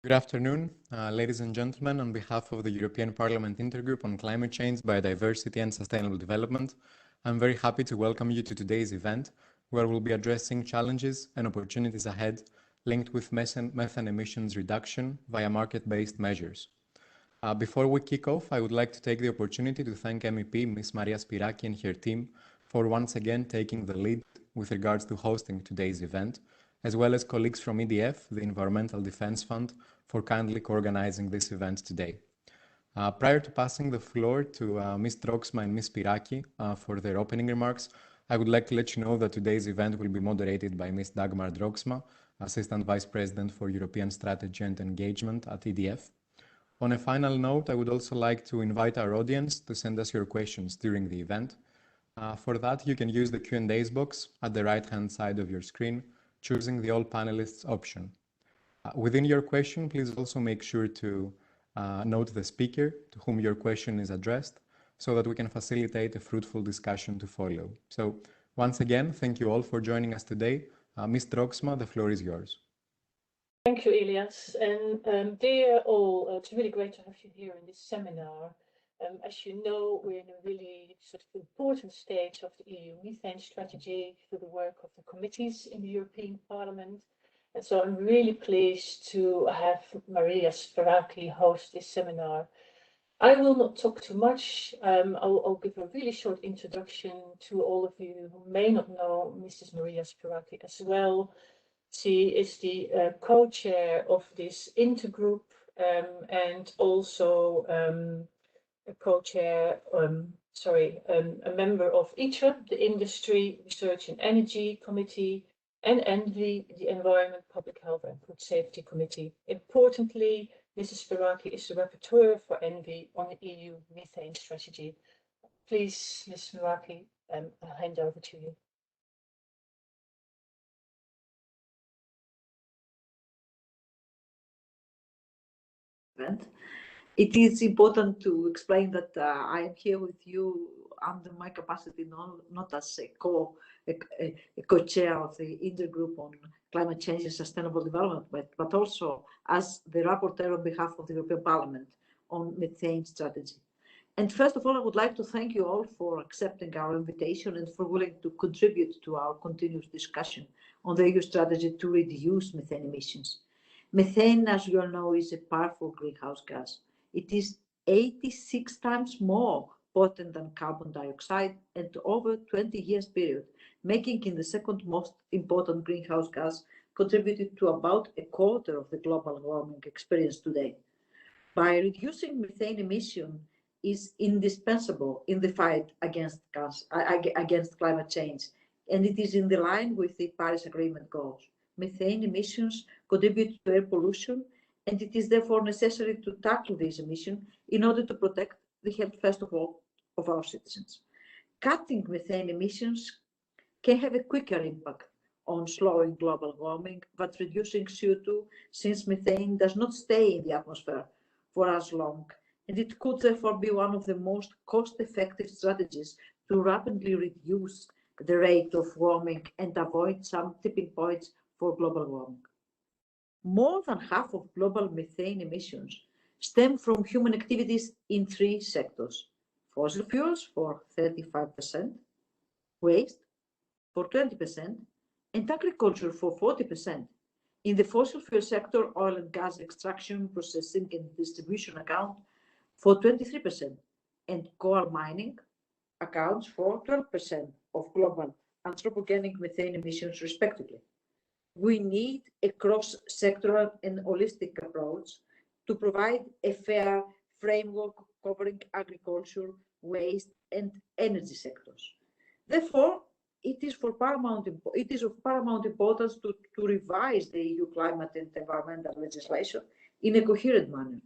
Good afternoon, ladies and gentlemen. On behalf of the European Parliament Intergroup on Climate Change, Biodiversity and Sustainable Development, I'm very happy to welcome you to today's event, where we'll be addressing challenges and opportunities ahead linked with methane emissions reduction via market-based measures. Before we kick off, I would like to take the opportunity to thank MEP Ms. Maria Spyraki and her team for once again taking the lead with regards to hosting today's event, as well as colleagues from EDF, the Environmental Defense Fund, for kindly co-organizing this event today. Prior to passing the floor to Ms. Droxma and Ms. Spyraki for their opening remarks, I would like to let you know that today's event will be moderated by Ms. Dagmar Droxma, Assistant Vice President for European Strategy and Engagement at EDF. On a final note, I would also like to invite our audience to send us your questions during the event. For that, you can use the Q&A box at the right-hand side of your screen, choosing the All Panelists option. Within your question, please also make sure to note the speaker to whom your question is addressed so that we can facilitate a fruitful discussion to follow. So once again, thank you all for joining us today. Ms. Droxma, the floor is yours. Thank you, Elias. And dear all, it's really great to have you here in this seminar. As you know, we're in a really sort of important stage of the EU methane strategy through the work of the committees in the European Parliament. And so I'm really pleased to have Maria Spyraki host this seminar. I will not talk too much. I'll give a really short introduction to all of you who may not know Mrs. Maria Spyraki as well. She is the co-chair of this intergroup and also a co-chair, a member of ITRE, the Industry, Research and Energy Committee, and ENVI, the Environment, Public Health and Food Safety Committee. Importantly, Mrs. Spyraki is the rapporteur for ENVI on the EU methane strategy. Please, Ms. Spyraki, I'll hand over to you. It is important to explain that I am here with you under my capacity, not as a co-chair of the intergroup on climate change and sustainable development, but also as the rapporteur on behalf of the European Parliament on methane strategy. And first of all, I would like to thank you all for accepting our invitation and for willing to contribute to our continuous discussion on the EU strategy to reduce methane emissions. Methane, as you all know, is a powerful greenhouse gas. It is 86 times more potent than carbon dioxide and over 20 years period, making it the second most important greenhouse gas, contributing to about a quarter of the global warming experience today. By reducing methane emission is indispensable in the fight against climate change, and it is in the line with the Paris Agreement goals. Methane emissions contribute to air pollution, and it is therefore necessary to tackle these emissions in order to protect the health, first of all, of our citizens. Cutting methane emissions can have a quicker impact on slowing global warming, but reducing CO2, since methane does not stay in the atmosphere for as long, and it could therefore be one of the most cost-effective strategies to rapidly reduce the rate of warming and avoid some tipping points for global warming. More than half of global methane emissions stem from human activities in three sectors: fossil fuels for 35%, waste for 20%, and agriculture for 40%. In the fossil fuel sector, oil and gas extraction, processing, and distribution account for 23%, and coal mining accounts for 12% of global anthropogenic methane emissions, respectively. We need a cross-sectoral and holistic approach to provide a fair framework covering agriculture, waste, and energy sectors. Therefore, it is of paramount importance to revise the EU climate and environmental legislation in a coherent manner.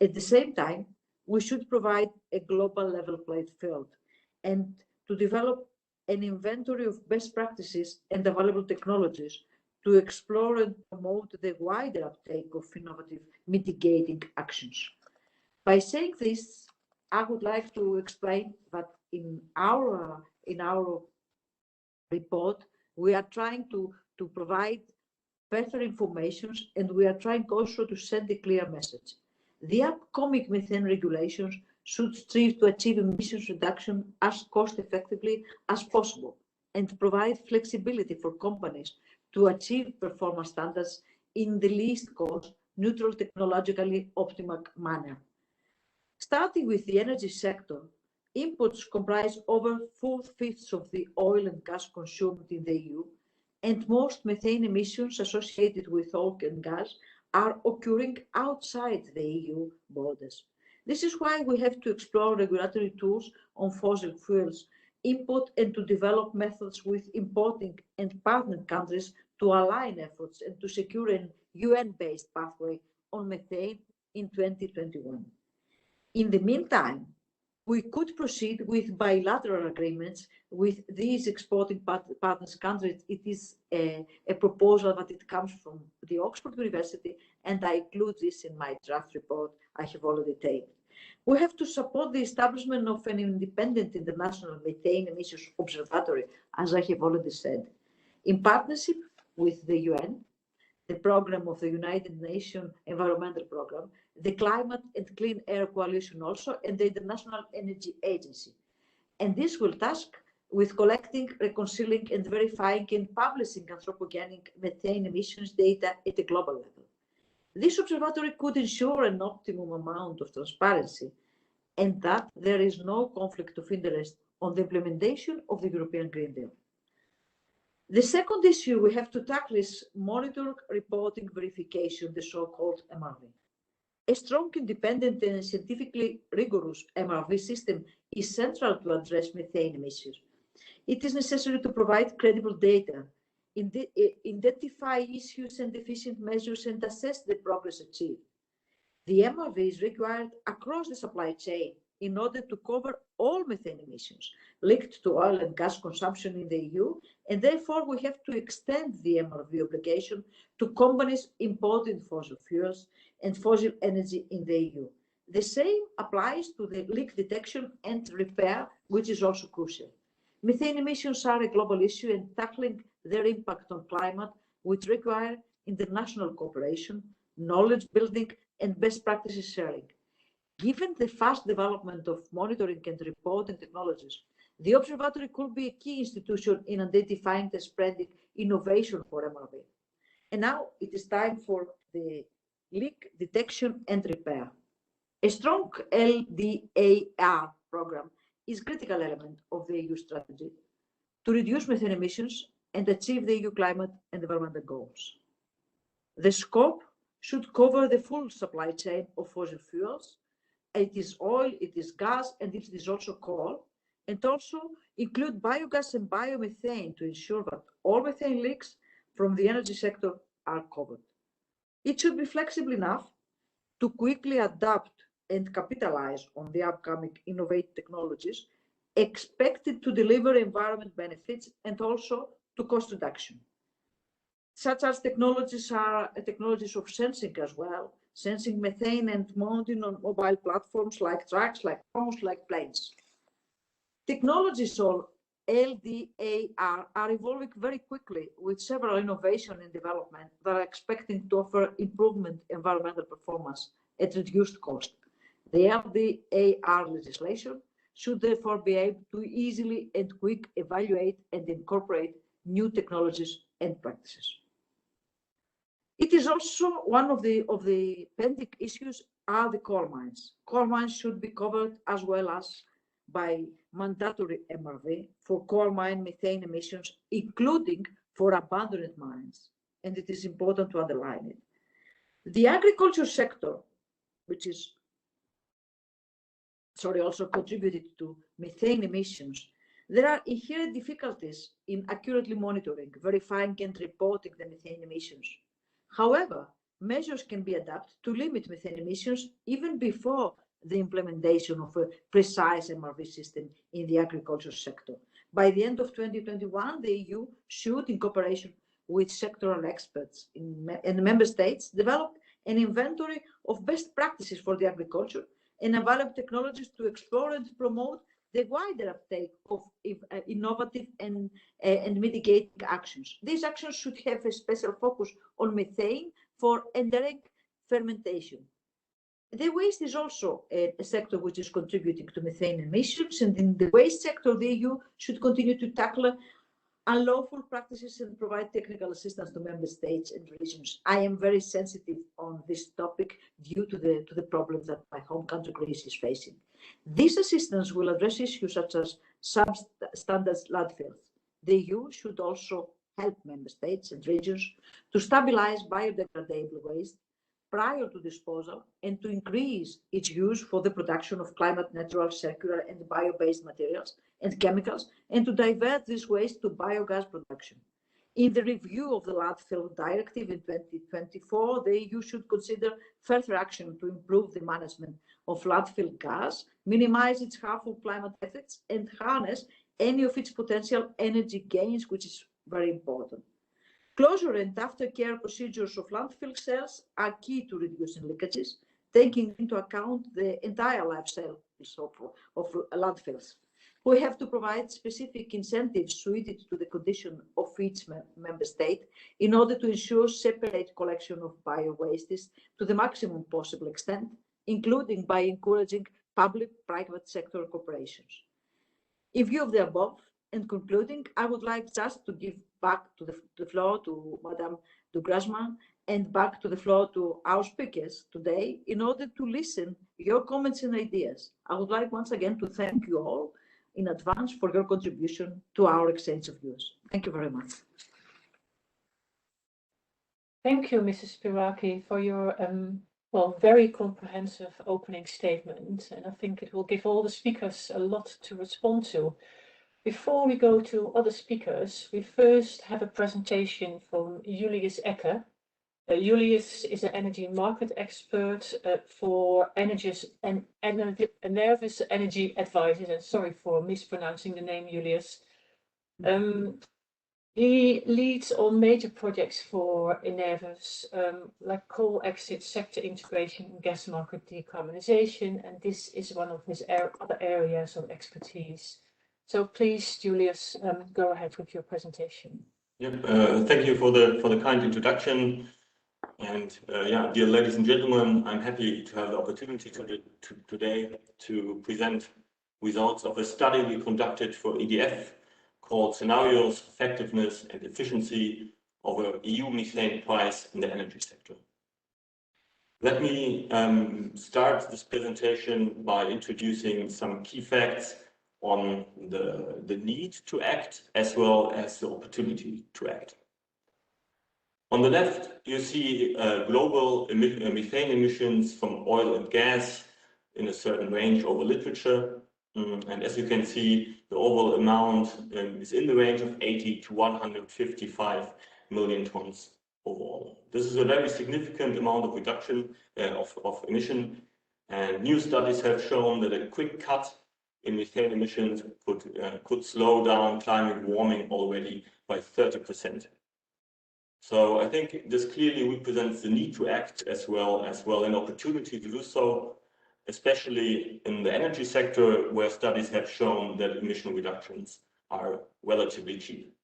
At the same time, we should provide a global level playing field and to develop an inventory of best practices and available technologies to explore and promote the wider uptake of innovative mitigating actions. By saying this, I would like to explain that in our report, we are trying to provide better information, and we are trying also to send a clear message. The upcoming methane regulations should strive to achieve emissions reduction as cost effectively as possible and provide flexibility for companies to achieve performance standards in the least cost, neutral, technologically optimal manner. Starting with the energy sector, imports comprise over 4/5 of the oil and gas consumed in the EU, and most methane emissions associated with oil and gas are occurring outside the EU borders. This is why we have to explore regulatory tools on fossil fuels import and to develop methods with importing and partner countries to align efforts and to secure an UN-based pathway on methane in 2021. In the meantime, we could proceed with bilateral agreements with these exporting partners countries. It is a proposal that it comes from the Oxford University, and I include this in my draft report I have already tabled. We have to support the establishment of an independent international methane emissions observatory, as I have already said, in partnership with the UN, the program of the United Nations Environmental Programme, the Climate and Clean Air Coalition also, and the International Energy Agency. And this will task with collecting, reconciling, and verifying and publishing anthropogenic methane emissions data at a global level. This observatory could ensure an optimum amount of transparency and that there is no conflict of interest on the implementation of the European Green Deal. The second issue we have to tackle is monitoring, reporting, verification, the so-called MRV. A strong, independent, and scientifically rigorous MRV system is central to address methane emissions. It is necessary to provide credible data, identify issues and efficient measures, and assess the progress achieved. The MRV is required across the supply chain in order to cover all methane emissions linked to oil and gas consumption in the EU, and therefore we have to extend the MRV obligation to companies importing fossil fuels and fossil energy in the EU. The same applies to the leak detection and repair, which is also crucial. Methane emissions are a global issue, and tackling their impact on climate would require international cooperation, knowledge building, and best practices sharing. Given the fast development of monitoring and reporting technologies, the observatory could be a key institution in identifying and spreading innovation for MRV. And now it is time for the leak detection and repair. A strong LDAR program is a critical element of the EU strategy to reduce methane emissions and achieve the EU climate and environmental goals. The scope should cover the full supply chain of fossil fuels. It is oil, it is gas, and it is also coal, and also include biogas and biomethane to ensure that all methane leaks from the energy sector are covered. It should be flexible enough to quickly adapt and capitalize on the upcoming innovative technologies expected to deliver environment benefits and also to cost reduction. Such as technologies are technologies of sensing as well, sensing methane and mounting on mobile platforms like trucks, like drones, like planes. Technologies on LDAR are evolving very quickly with several innovation and development that are expecting to offer improvement environmental performance at reduced cost. The LDAR legislation should therefore be able to easily and quick evaluate and incorporate new technologies and practices. It is also one of the pending issues are the coal mines. Coal mines should be covered as well as by mandatory MRV for coal mine methane emissions, including for abandoned mines, and it is important to underline it. The agriculture sector, which is also contributed to methane emissions, there are inherent difficulties in accurately monitoring, verifying, and reporting the methane emissions. However, measures can be adapted to limit methane emissions even before the implementation of a precise MRV system in the agriculture sector. By the end of 2021, the EU should, in cooperation with sectoral experts in member states, develop an inventory of best practices for the agriculture and available technologies to explore and promote the wider uptake of innovative and mitigating actions. These actions should have a special focus on methane for endemic fermentation. The waste is also a sector which is contributing to methane emissions, and in the waste sector, the EU should continue to tackle unlawful practices and provide technical assistance to member states and regions. I am very sensitive on this topic due to the problems that my home country Greece is facing. This assistance will address issues such as substandard landfills. The EU should also help member states and regions to stabilize biodegradable waste prior to disposal and to increase its use for the production of climate neutral, circular and bio-based materials and chemicals, and to divert this waste to biogas production. In the review of the Landfill Directive in 2024, the EU should consider further action to improve the management of landfill gas, minimize its harmful climate effects, and harness any of its potential energy gains, which is very important. Closure and aftercare procedures of landfill cells are key to reducing leakages, taking into account the entire life cycle of landfills. We have to provide specific incentives suited to the condition of each member state in order to ensure separate collection of bio-wastes to the maximum possible extent, including by encouraging public-private sector cooperations. In view of the above, and concluding, I would like just to give back to the floor to Madame de Grasman and back to the floor to our speakers today in order to listen your comments and ideas. I would like once again to thank you all in advance for your contribution to our exchange of views. Thank you very much. Thank you, Mrs. Spyraki, for your very comprehensive opening statement. And I think it will give all the speakers a lot to respond to. Before we go to other speakers, we first have a presentation from Julius Ecker. Julius is an energy market expert for Enervis Energy Advisors, and sorry for mispronouncing the name, Julius. He leads on major projects for Enervis, like coal exit, sector integration, and gas market decarbonization, and this is one of his other areas of expertise. So please, Julius, go ahead with your presentation. Yep, thank you for the kind introduction. And dear ladies and gentlemen, I'm happy to have the opportunity today to present results of a study we conducted for EDF called Scenarios, Effectiveness and Efficiency of an EU Methane Price in the Energy Sector. Let me start this presentation by introducing some key facts on the need to act as well as the opportunity to act. On the left, you see global methane emissions from oil and gas in a certain range over literature. And as you can see, the overall amount is in the range of 80 to 155 million tons overall. This is a very significant amount of reduction of emission. And new studies have shown that a quick cut in methane emissions could slow down climate warming already by 30%. So I think this clearly represents the need to act as well an opportunity to do so, especially in the energy sector where studies have shown that emission reductions are relatively cheap.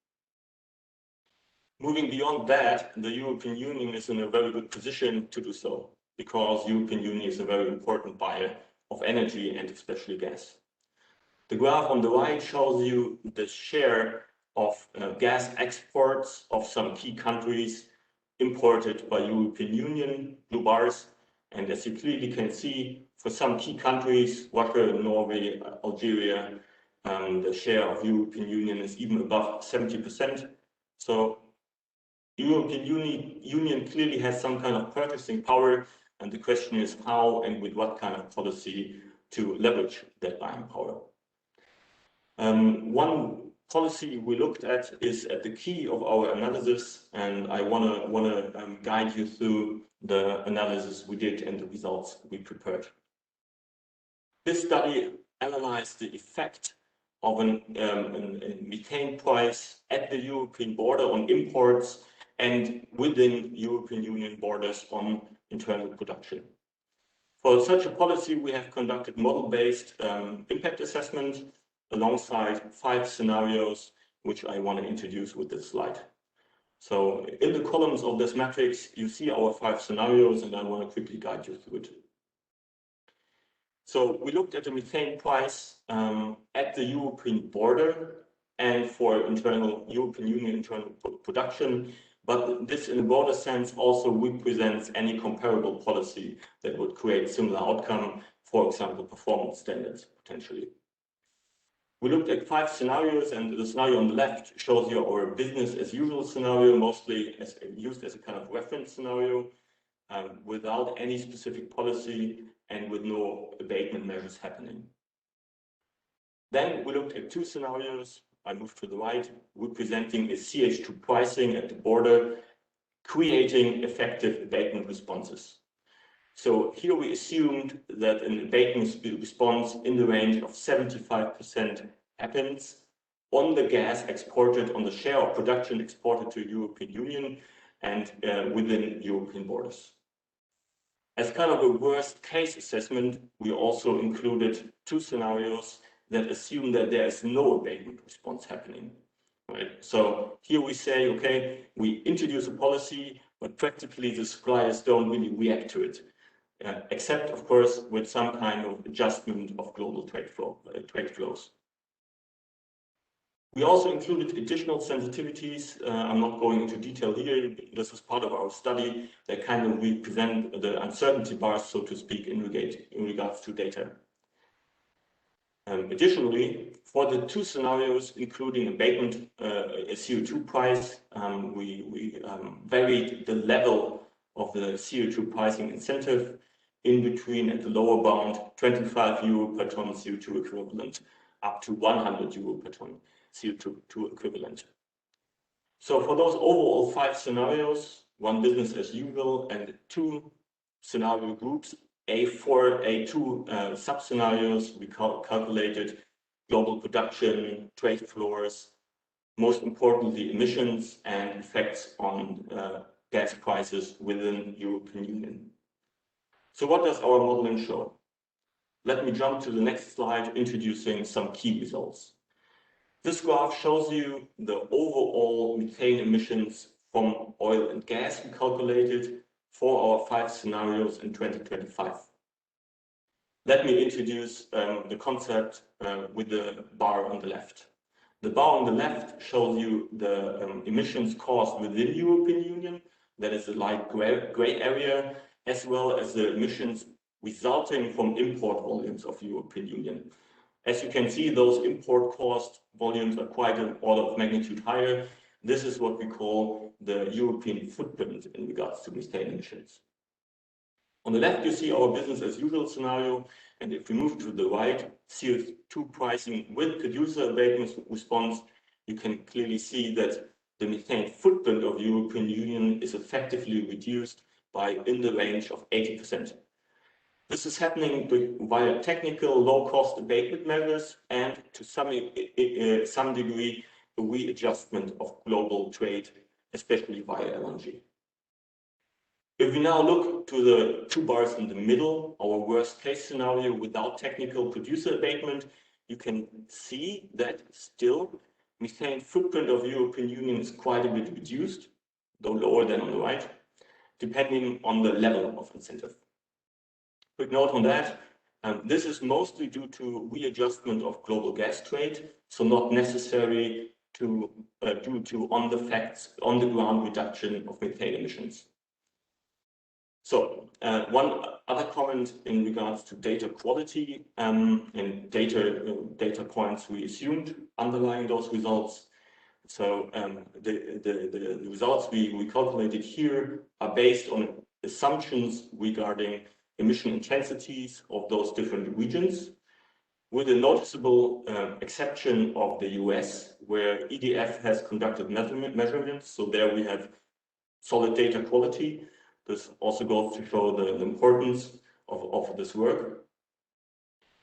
Moving beyond that, the European Union is in a very good position to do so because the European Union is a very important buyer of energy and especially gas. The graph on the right shows you the share of gas exports of some key countries imported by European Union, blue bars. And as you clearly can see, for some key countries, Russia, Norway, Algeria, the share of European Union is even above 70%. So European Union clearly has some kind of purchasing power. And the question is how and with what kind of policy to leverage that buying power. One policy we looked at is at the key of our analysis, and I want to guide you through the analysis we did and the results we prepared. This study analyzed the effect of a methane price at the European border on imports and within European Union borders on internal production. For such a policy, we have conducted model-based impact assessment alongside 5 scenarios, which I want to introduce with this slide. So in the columns of this matrix, you see our 5 scenarios, and I want to quickly guide you through it. So we looked at the methane price at the European border and for internal European Union internal production, but this in a broader sense also represents any comparable policy that would create similar outcome, for example, performance standards potentially. We looked at 5 scenarios, and the scenario on the left shows you our business as usual scenario, mostly used as a kind of reference scenario, without any specific policy and with no abatement measures happening. Then we looked at 2 scenarios. I moved to the right, representing a CH2 pricing at the border, creating effective abatement responses. So here we assumed that an abatement response in the range of 75% happens on the gas exported, on the share of production exported to European Union and within European borders. As kind of a worst case assessment, we also included 2 scenarios that assume that there is no abatement response happening. Right? So here we say, okay, we introduce a policy, but practically the suppliers don't really react to it, except of course with some kind of adjustment of global trade flows. We also included additional sensitivities. I'm not going into detail here. This is part of our study. They kind of represent the uncertainty bars, so to speak, in regards to data. Additionally, for the 2 scenarios, including abatement, a CO2 price, we varied the level of the CO2 pricing incentive in between, at the lower bound, 25 euro per ton CO2 equivalent, up to 100 euro per ton CO2 equivalent. So for those overall 5 scenarios, 1 business as usual and 2 scenario groups, for 2 sub-scenarios, we calculated global production, trade flows, most importantly emissions and effects on gas prices within European Union. So what does our modeling show? Let me jump to the next slide, introducing some key results. This graph shows you the overall methane emissions from oil and gas we calculated for our 5 scenarios in 2025. Let me introduce the concept with the bar on the left. The bar on the left shows you the emissions caused within European Union, that is the light gray area, as well as the emissions resulting from import volumes of European Union. As you can see, those import cost volumes are quite an order of magnitude higher. This is what we call the European footprint in regards to methane emissions. On the left, you see our business as usual scenario, and if we move to the right, CO2 pricing with producer abatement response, you can clearly see that the methane footprint of the European Union is effectively reduced by in the range of 80%. This is happening via technical low-cost abatement measures and to some degree a readjustment of global trade, especially via LNG. If we now look to the 2 bars in the middle, our worst case scenario without technical producer abatement, you can see that still methane footprint of the European Union is quite a bit reduced, though lower than on the right, depending on the level of incentive. Quick note on that, this is mostly due to readjustment of global gas trade, so not necessary due to on the ground reduction of methane emissions. So one other comment in regards to data quality and data points we assumed underlying those results. So the results we calculated here are based on assumptions regarding emission intensities of those different regions, with a noticeable exception of the US, where EDF has conducted measurements. So there we have solid data quality. This also goes to show the importance of this work.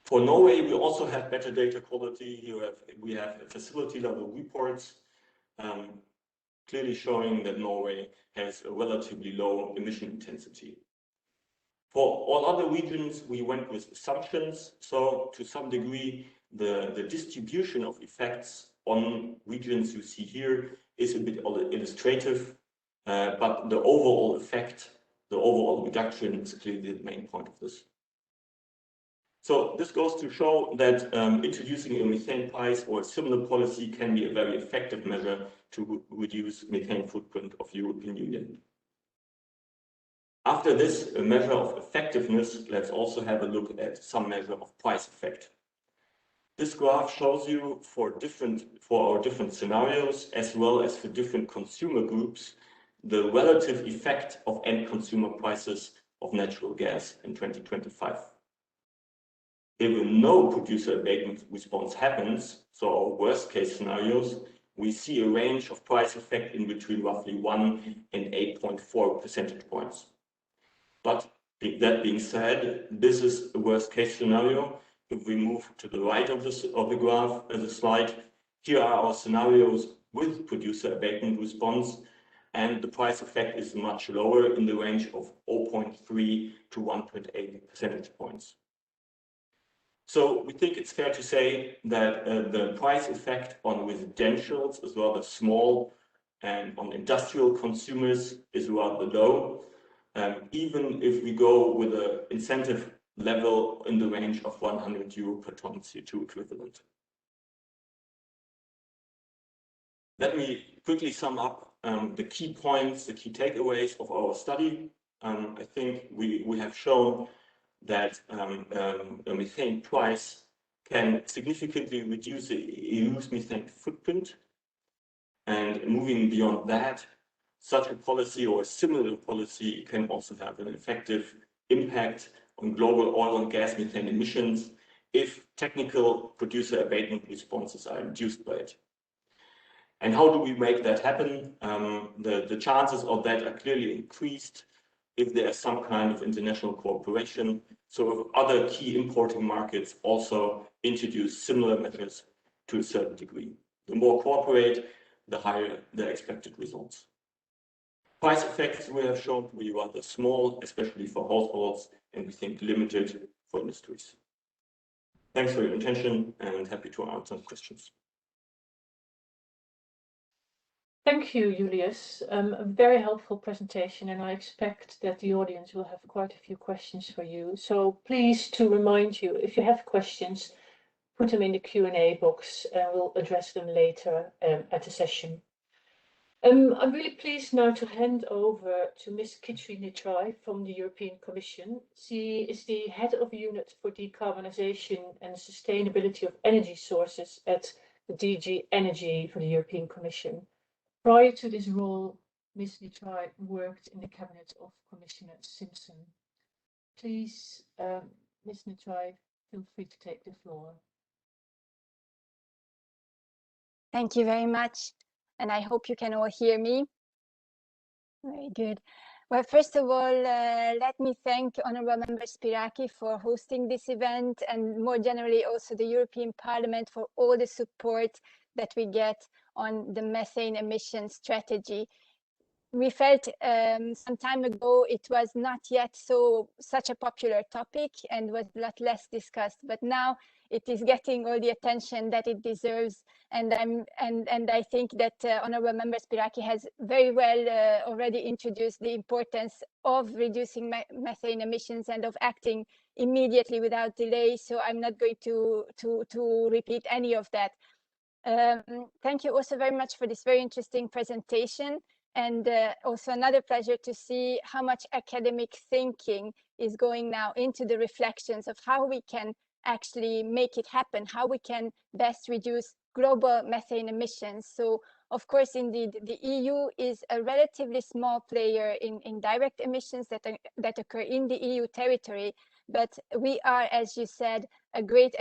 For Norway, we also have better data quality. Here we have facility level reports, clearly showing that Norway has a relatively low emission intensity. For all other regions, we went with assumptions. So to some degree, the distribution of effects on regions you see here is a bit illustrative, but the overall effect, the overall reduction is clearly the main point of this. So this goes to show that introducing a methane price or a similar policy can be a very effective measure to reduce methane footprint of the European Union. After this measure of effectiveness, let's also have a look at some measure of price effect. This graph shows you for our different scenarios, as well as for different consumer groups, the relative effect of end consumer prices of natural gas in 2025. If no producer abatement response happens, so our worst case scenarios, we see a range of price effect in between roughly 1 and 8.4 percentage points. But that being said, this is a worst case scenario. If we move to the right of the graph as a slide, here are our scenarios with producer abatement response, and the price effect is much lower in the range of 0.3 to 1.8 percentage points. So we think it's fair to say that the price effect on residentials as well as small and on industrial consumers is rather low, even if we go with an incentive level in the range of 100 euro per ton CO2 equivalent. Let me quickly sum up the key points, the key takeaways of our study. I think we have shown that a methane price can significantly reduce the EU's methane footprint. And moving beyond that, such a policy or a similar policy can also have an effective impact on global oil and gas methane emissions if technical producer abatement responses are induced by it. And how do we make that happen? The chances of that are clearly increased if there is some kind of international cooperation. So if other key importing markets also introduce similar measures to a certain degree. The more cooperate, the higher the expected results. Price effects we have shown to be rather small, especially for households, and we think limited for industries. Thanks for your attention and happy to answer questions. Thank you, Julius. A very helpful presentation, and I expect that the audience will have quite a few questions for you. So please, to remind you, if you have questions, put them in the Q&A box and we'll address them later at the session. I'm really pleased now to hand over to Ms. Kitri Nitrai from the European Commission. She is the head of unit for decarbonisation and sustainability of energy sources at the DG Energy for the European Commission. Prior to this role, Ms. Nitrai worked in the cabinet of Commissioner Simpson. Please, Ms. Nitrai, feel free to take the floor. Thank you very much, and I hope you can all hear me. Very good. Well, first of all, let me thank Honourable Member Spyraki for hosting this event, and more generally also the European Parliament for all the support that we get on the methane emission strategy. We felt some time ago it was not yet such a popular topic and was a lot less discussed, but now it is getting all the attention that it deserves, and I think that Honourable Member Spyraki has very well already introduced the importance of reducing methane emissions and of acting immediately without delay. So I'm not going to repeat any of that. Thank you also very much for this very interesting presentation, and also another pleasure to see how much academic thinking is going now into the reflections of how we can actually make it happen, how we can best reduce global methane emissions. So of course, indeed, the EU is a relatively small player in direct emissions that occur in the EU territory, but we are, as you said, a great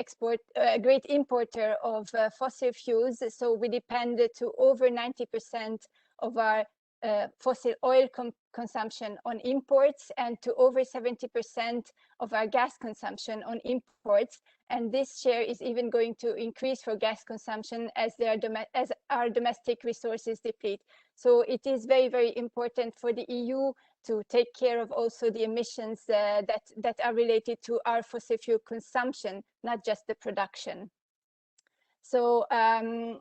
importer of fossil fuels. So we depend to over 90% of our fossil oil consumption on imports, and to over 70% of our gas consumption on imports. And this share is even going to increase for gas consumption as our domestic resources deplete. So it is very, very important for the EU to take care of also the emissions that are related to our fossil fuel consumption, not just the production. So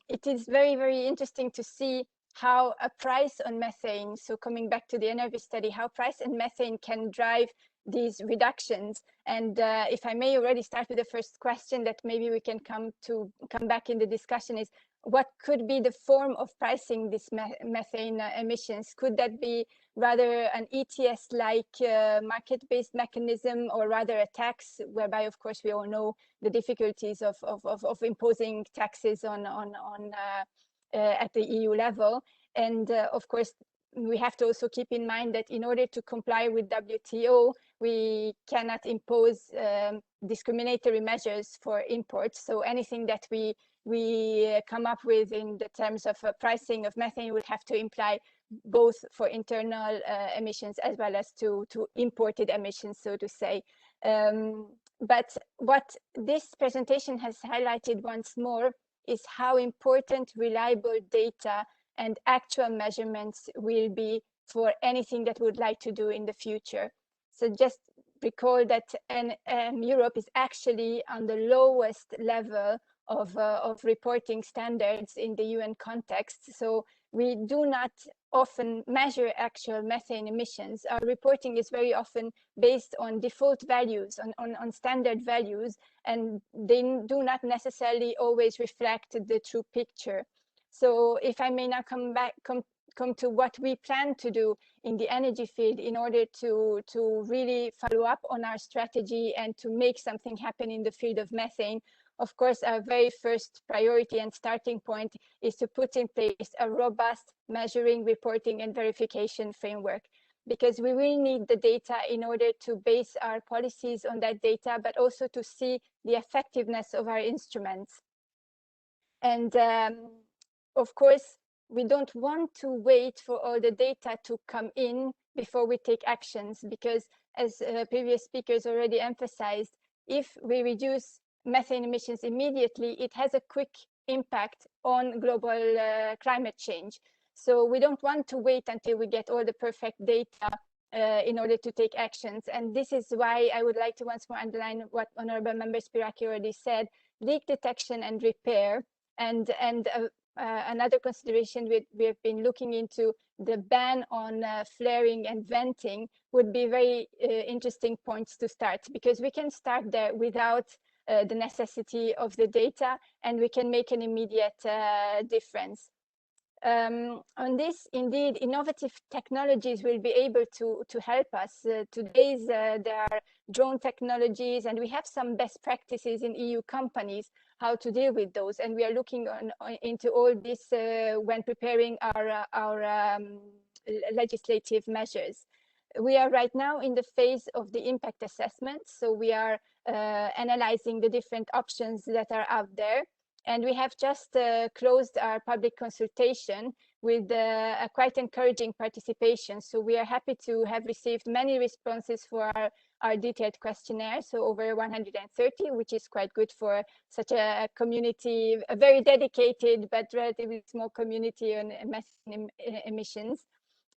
it is very, very interesting to see how a price on methane, so coming back to the NRV study, how price and methane can drive these reductions. And if I may already start with the first question that maybe we can come back in the discussion is, what could be the form of pricing this methane emissions? Could that be rather an ETS-like market-based mechanism, or rather a tax, whereby, of course, we all know the difficulties of imposing taxes at the EU level? And of course, we have to also keep in mind that in order to comply with WTO, we cannot impose discriminatory measures for imports. So anything that we come up with in the terms of pricing of methane would have to imply both for internal emissions as well as to imported emissions, so to say. But what this presentation has highlighted once more is how important reliable data and actual measurements will be for anything that we would like to do in the future. So just recall that Europe is actually on the lowest level of reporting standards in the UN context. So we do not often measure actual methane emissions. Our reporting is very often based on default values, on standard values, and they do not necessarily always reflect the true picture. So if I may now come to what we plan to do in the energy field in order to really follow up on our strategy and to make something happen in the field of methane. Of course, our very first priority and starting point is to put in place a robust measuring, reporting, and verification framework, because we will need the data in order to base our policies on that data, but also to see the effectiveness of our instruments. And of course, we don't want to wait for all the data to come in before we take actions, because as previous speakers already emphasized, if we reduce methane emissions immediately, it has a quick impact on global climate change. So we don't want to wait until we get all the perfect data in order to take actions. And this is why I would like to once more underline what Honorable Member Spyraki already said: leak detection and repair. And another consideration we have been looking into, the ban on flaring and venting would be very interesting points to start, because we can start there without the necessity of the data, and we can make an immediate difference. On this, indeed, innovative technologies will be able to help us. Today, there are drone technologies, and we have some best practices in EU companies how to deal with those. And we are looking into all this when preparing our legislative measures. We are right now in the phase of the impact assessment. So we are analyzing the different options that are out there. And we have just closed our public consultation with a quite encouraging participation. So we are happy to have received many responses for our detailed questionnaire, so over 130, which is quite good for such a community, a very dedicated but relatively small community on methane emissions.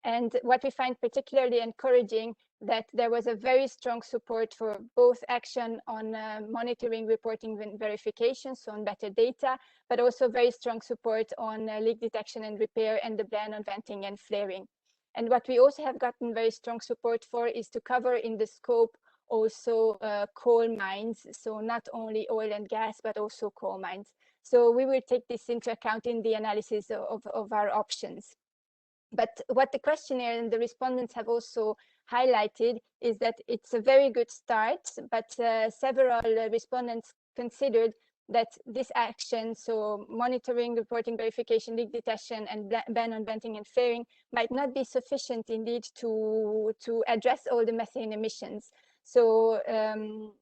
And what we find particularly encouraging, that there was a very strong support for both action on monitoring, reporting, and verification, so on better data, but also very strong support on leak detection and repair, and the ban on venting and flaring. And what we also have gotten very strong support for is to cover in the scope also coal mines, so not only oil and gas, but also coal mines. So we will take this into account in the analysis of our options. But what the questionnaire and the respondents have also highlighted is that it's a very good start, but several respondents considered that this action, so monitoring, reporting, verification, leak detection, and ban on venting and flaring, might not be sufficient indeed to address all the methane emissions. So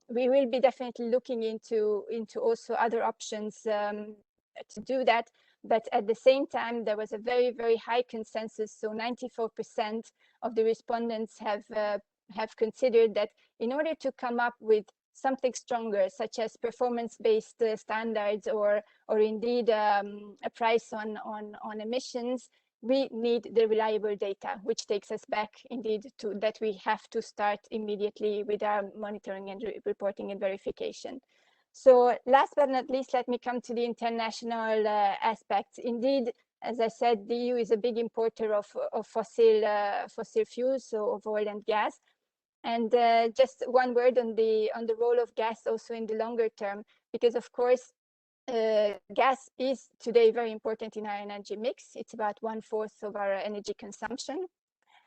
we will be definitely looking into also other options to do that. But at the same time, there was a very, very high consensus. So 94% of the respondents have considered that in order to come up with something stronger, such as performance-based standards, or indeed a price on emissions, we need the reliable data, which takes us back indeed to that we have to start immediately with our monitoring and reporting and verification. So last but not least, let me come to the international aspects. Indeed, as I said, the EU is a big importer of fossil fuels, so of oil and gas. And just one word on the role of gas also in the longer term, because of course, gas is today very important in our energy mix. It's about 1/4 of our energy consumption.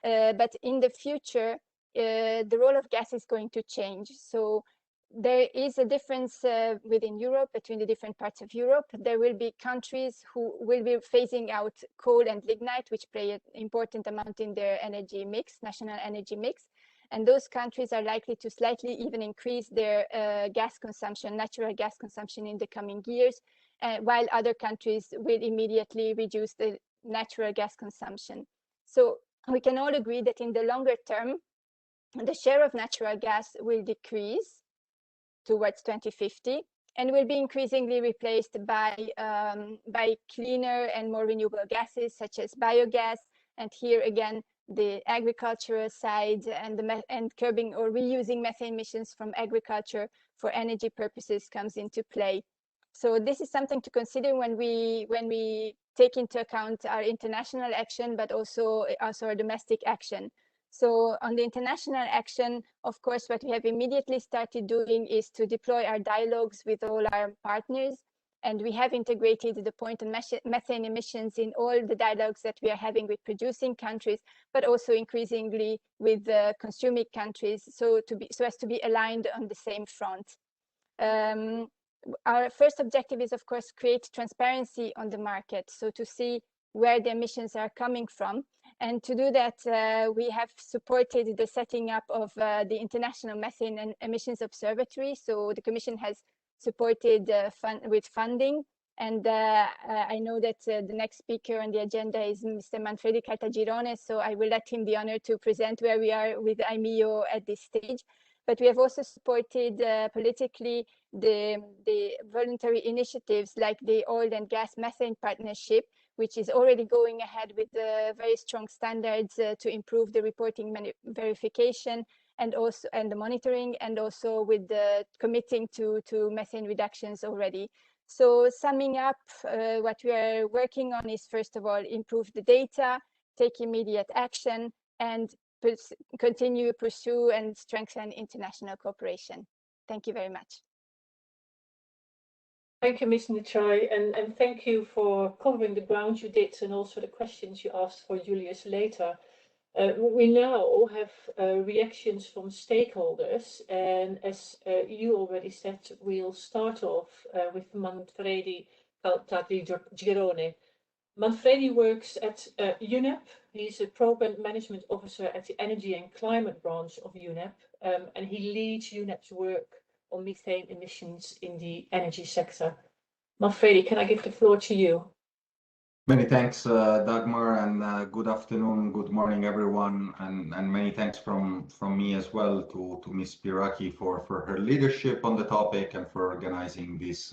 But in the future, the role of gas is going to change. So there is a difference within Europe, between the different parts of Europe. There will be countries who will be phasing out coal and lignite, which play an important amount in their energy mix, national energy mix. And those countries are likely to slightly even increase their gas consumption, natural gas consumption in the coming years, while other countries will immediately reduce the natural gas consumption. So we can all agree that in the longer term, the share of natural gas will decrease towards 2050 and will be increasingly replaced by cleaner and more renewable gases such as biogas. And here again, the agricultural side and curbing or reusing methane emissions from agriculture for energy purposes comes into play. So this is something to consider when we take into account our international action, but also our domestic action. So on the international action, of course, what we have immediately started doing is to deploy our dialogues with all our partners. And we have integrated the point on methane emissions in all the dialogues that we are having with producing countries, but also increasingly with consuming countries, so as to be aligned on the same front. Our first objective is, of course, create transparency on the market, so to see where the emissions are coming from. And to do that, we have supported the setting up of the International Methane and Emissions Observatory. So the Commission has supported with funding. And I know that the next speaker on the agenda is Mr. Manfredi Caltagirone, so I will let him the honor to present where we are with IMEO at this stage. But we have also supported politically the voluntary initiatives like the Oil and Gas Methane Partnership, which is already going ahead with very strong standards to improve the reporting verification and the monitoring, and also with the committing to methane reductions already. So summing up, what we are working on is, first of all, improve the data, take immediate action, and continue, pursue, and strengthen international cooperation. Thank you very much. Thank you, Ms. Nichai, and thank you for covering the ground you did and also the questions you asked for Julius later. We now have reactions from stakeholders, and as you already said, we'll start off with Manfredi Caltagirone. Manfredi works at UNEP. He's a program management officer at the Energy and Climate branch of UNEP, and he leads UNEP's work on methane emissions in the energy sector. Manfredi, can I give the floor to you? Many thanks, Dagmar, and good afternoon, good morning, everyone, and many thanks from me as well to Ms. Spyraki for her leadership on the topic and for organizing this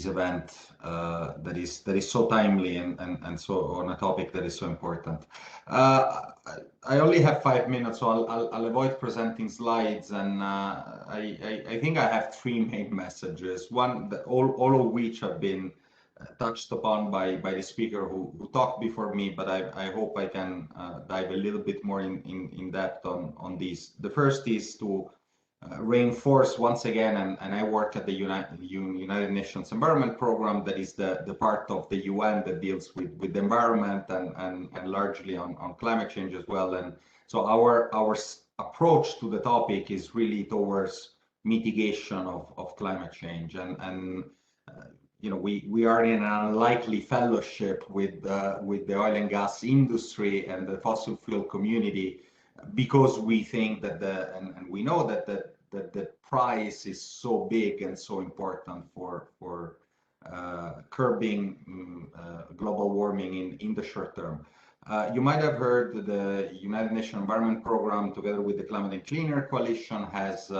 event that is so timely and so on a topic that is so important. I only have 5 minutes, so I'll avoid presenting slides, and I think I have 3 main messages. One, all of which have been touched upon by the speaker who talked before me, but I hope I can dive a little bit more in depth on these. The first is to reinforce once again, and I work at the United Nations Environment Program, that is the part of the UN that deals with the environment and largely on climate change as well. And so our approach to the topic is really towards mitigation of climate change, and you know, we are in an unlikely fellowship with the oil and gas industry and the fossil fuel community, because we think that and we know that the price is so big and so important for curbing global warming in the short term. You might have heard the United Nations Environment Program, together with the Climate and Cleaner Coalition, has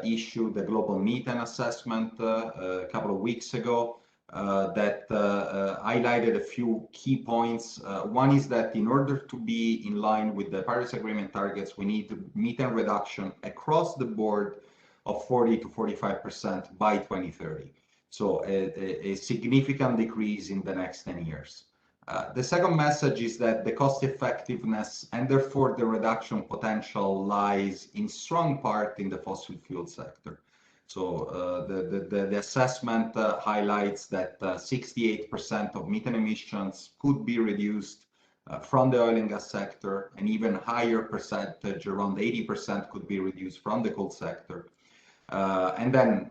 issued the global methane assessment a couple of weeks ago that highlighted a few key points. One is that in order to be in line with the Paris Agreement targets, we need methane reduction across the board of 40 to 45% by 2030. So a significant decrease in the next 10 years. The second message is that the cost effectiveness and therefore the reduction potential lies in strong part in the fossil fuel sector. So the assessment highlights that 68% of methane emissions could be reduced from the oil and gas sector, and even higher percentage, around 80%, could be reduced from the coal sector. And then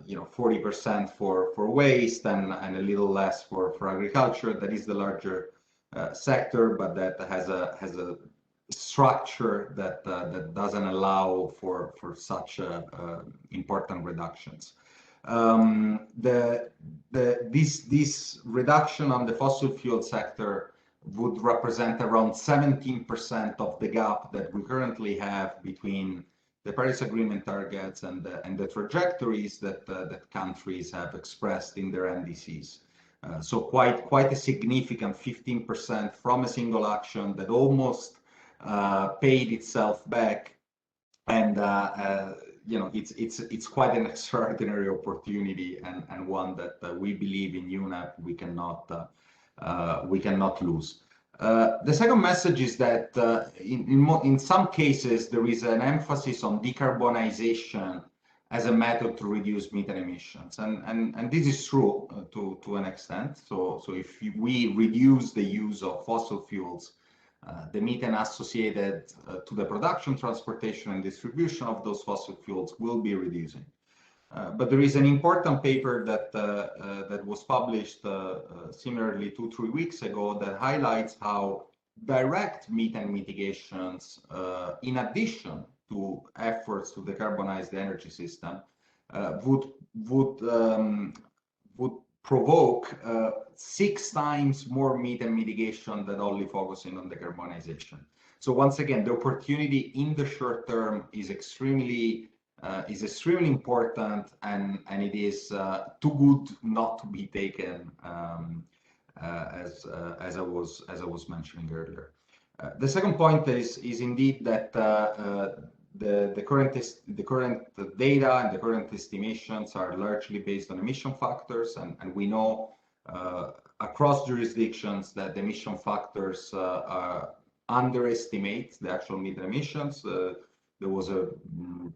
40% for waste and a little less for agriculture. That is the larger sector, but that has a structure that doesn't allow for such important reductions. This reduction on the fossil fuel sector would represent around 17% of the gap that we currently have between the Paris Agreement targets and the trajectories that countries have expressed in their NDCs. So quite a significant 15% from a single action that almost paid itself back, and it's quite an extraordinary opportunity and one that we believe in UNEP we cannot lose. The second message is that in some cases there is an emphasis on decarbonization as a method to reduce methane emissions, and this is true to an extent. So if we reduce the use of fossil fuels, the methane associated to the production, transportation, and distribution of those fossil fuels will be reducing. But there is an important paper that was published similarly 2-3 weeks ago that highlights how direct methane mitigations, in addition to efforts to decarbonize the energy system, would provoke 6 times more methane mitigation than only focusing on decarbonization. So once again, the opportunity in the short term is extremely important, and it is too good not to be taken, as I was mentioning earlier. The second point is indeed that the current data and the current estimations are largely based on emission factors, and we know across jurisdictions that the emission factors underestimate the actual methane emissions. There was a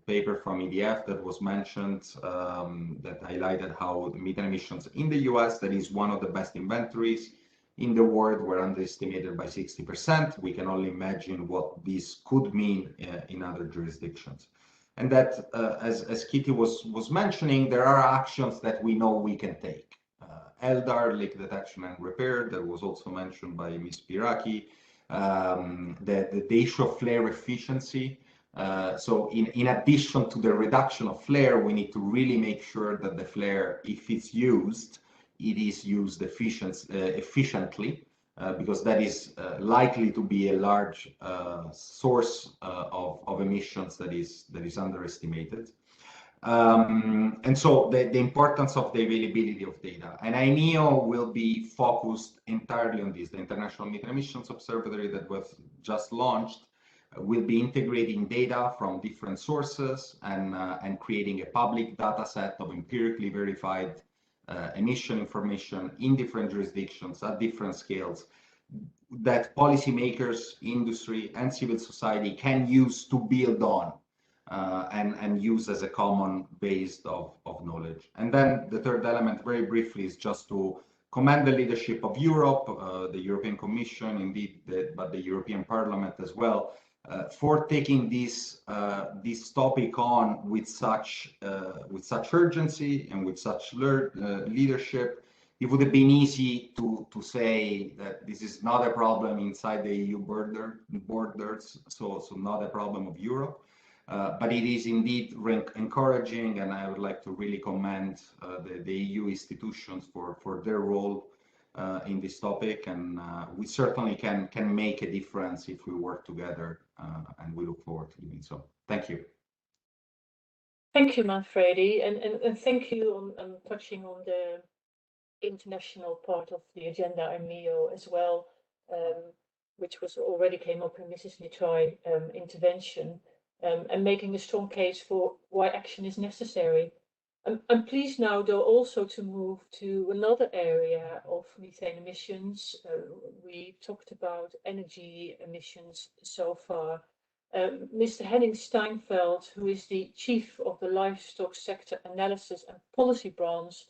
paper from EDF that was mentioned that highlighted how the methane emissions in the US, that is one of the best inventories in the world, were underestimated by 60%. We can only imagine what this could mean in other jurisdictions. And that, as Kitty was mentioning, there are actions that we know we can take. LDAR, leak detection and repair, that was also mentioned by Ms. Spyraki. The issue of flare efficiency. So in addition to the reduction of flare, we need to really make sure that the flare, if it's used, it is used efficiently, because that is likely to be a large source of emissions that is underestimated. And so the importance of the availability of data. And INEO will be focused entirely on this. The International Methane Emissions Observatory that was just launched will be integrating data from different sources and creating a public data set of empirically verified emission information in different jurisdictions at different scales that policymakers, industry, and civil society can use to build on and use as a common base of knowledge. And then the third element, very briefly, is just to commend the leadership of Europe, the European Commission, indeed, but the European Parliament as well, for taking this topic on with such urgency and with such leadership. It would have been easy to say that this is not a problem inside the EU borders, so not a problem of Europe. But it is indeed encouraging, and I would like to really commend the EU institutions for their role in this topic, and we certainly can make a difference if we work together, and we look forward to doing so. Thank you. Thank you, Manfredi, and thank you on touching on the international part of the agenda, INEO as well, which was already came up in Mrs. Nitrai intervention. and making a strong case for why action is necessary. I'm pleased now, though, also to move to another area of methane emissions. We talked about energy emissions so far. Mr. Henning Steinfeld, who is the chief of the livestock sector analysis and policy branch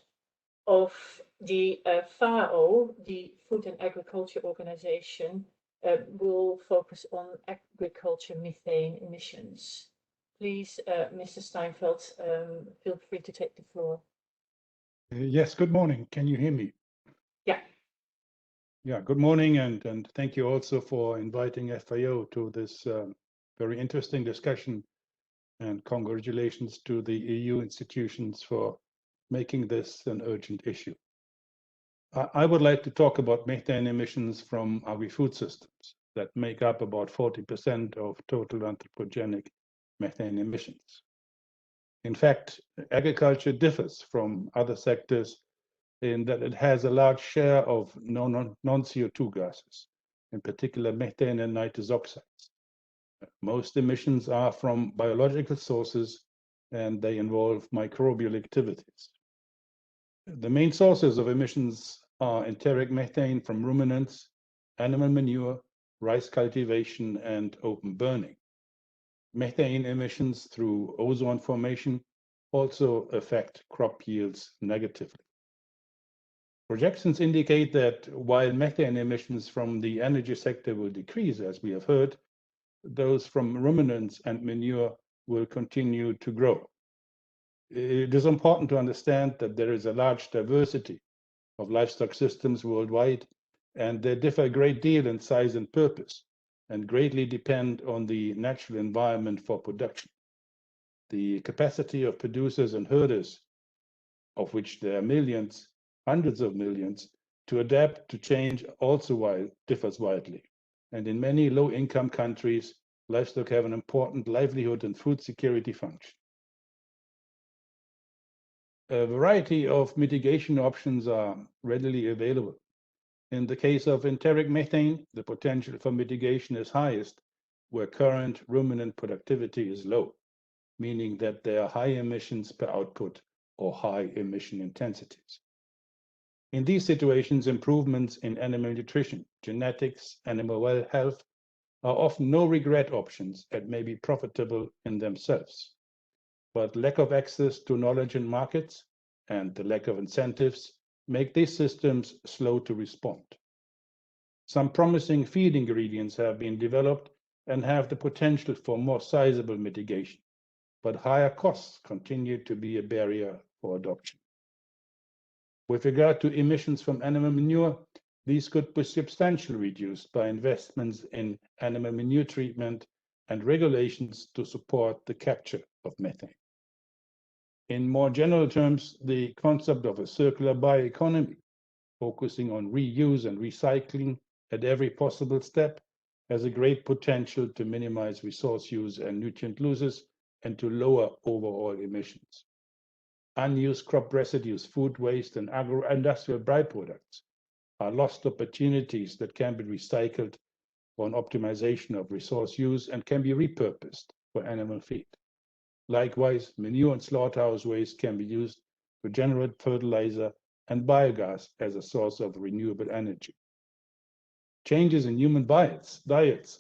of the FAO, the Food and Agriculture Organization, will focus on agriculture methane emissions. Please, Mr. Steinfeld, feel free to take the floor. Yes, good morning. Can you hear me? Yeah. Yeah, good morning, and thank you also for inviting FAO to this very interesting discussion, and congratulations to the EU institutions for making this an urgent issue. I would like to talk about methane emissions from agri-food systems that make up about 40% of total anthropogenic methane emissions. In fact, agriculture differs from other sectors in that it has a large share of non-CO2 gases, in particular methane and nitrous oxides. Most emissions are from biological sources and they involve microbial activities. The main sources of emissions are enteric methane from ruminants, animal manure, rice cultivation, and open burning. Methane emissions through ozone formation also affect crop yields negatively. Projections indicate that while methane emissions from the energy sector will decrease, as we have heard, those from ruminants and manure will continue to grow. It is important to understand that there is a large diversity of livestock systems worldwide, and they differ a great deal in size and purpose, and greatly depend on the natural environment for production. The capacity of producers and herders, of which there are millions, hundreds of millions, to adapt to change also differs widely. And in many low-income countries, livestock have an important livelihood and food security function. A variety of mitigation options are readily available. In the case of enteric methane, the potential for mitigation is highest where current ruminant productivity is low, meaning that there are high emissions per output or high emission intensities. In these situations, improvements in animal nutrition, genetics, animal well health are often no regret options and may be profitable in themselves. But lack of access to knowledge and markets and the lack of incentives make these systems slow to respond. Some promising feed ingredients have been developed and have the potential for more sizable mitigation, but higher costs continue to be a barrier for adoption. With regard to emissions from animal manure, these could be substantially reduced by investments in animal manure treatment and regulations to support the capture of methane. In more general terms, the concept of a circular bioeconomy, focusing on reuse and recycling at every possible step, has a great potential to minimize resource use and nutrient losses and to lower overall emissions. Unused crop residues, food waste, and agro-industrial byproducts are lost opportunities that can be recycled for an optimization of resource use and can be repurposed for animal feed. Likewise, manure and slaughterhouse waste can be used to generate fertilizer and biogas as a source of renewable energy. Changes in human diets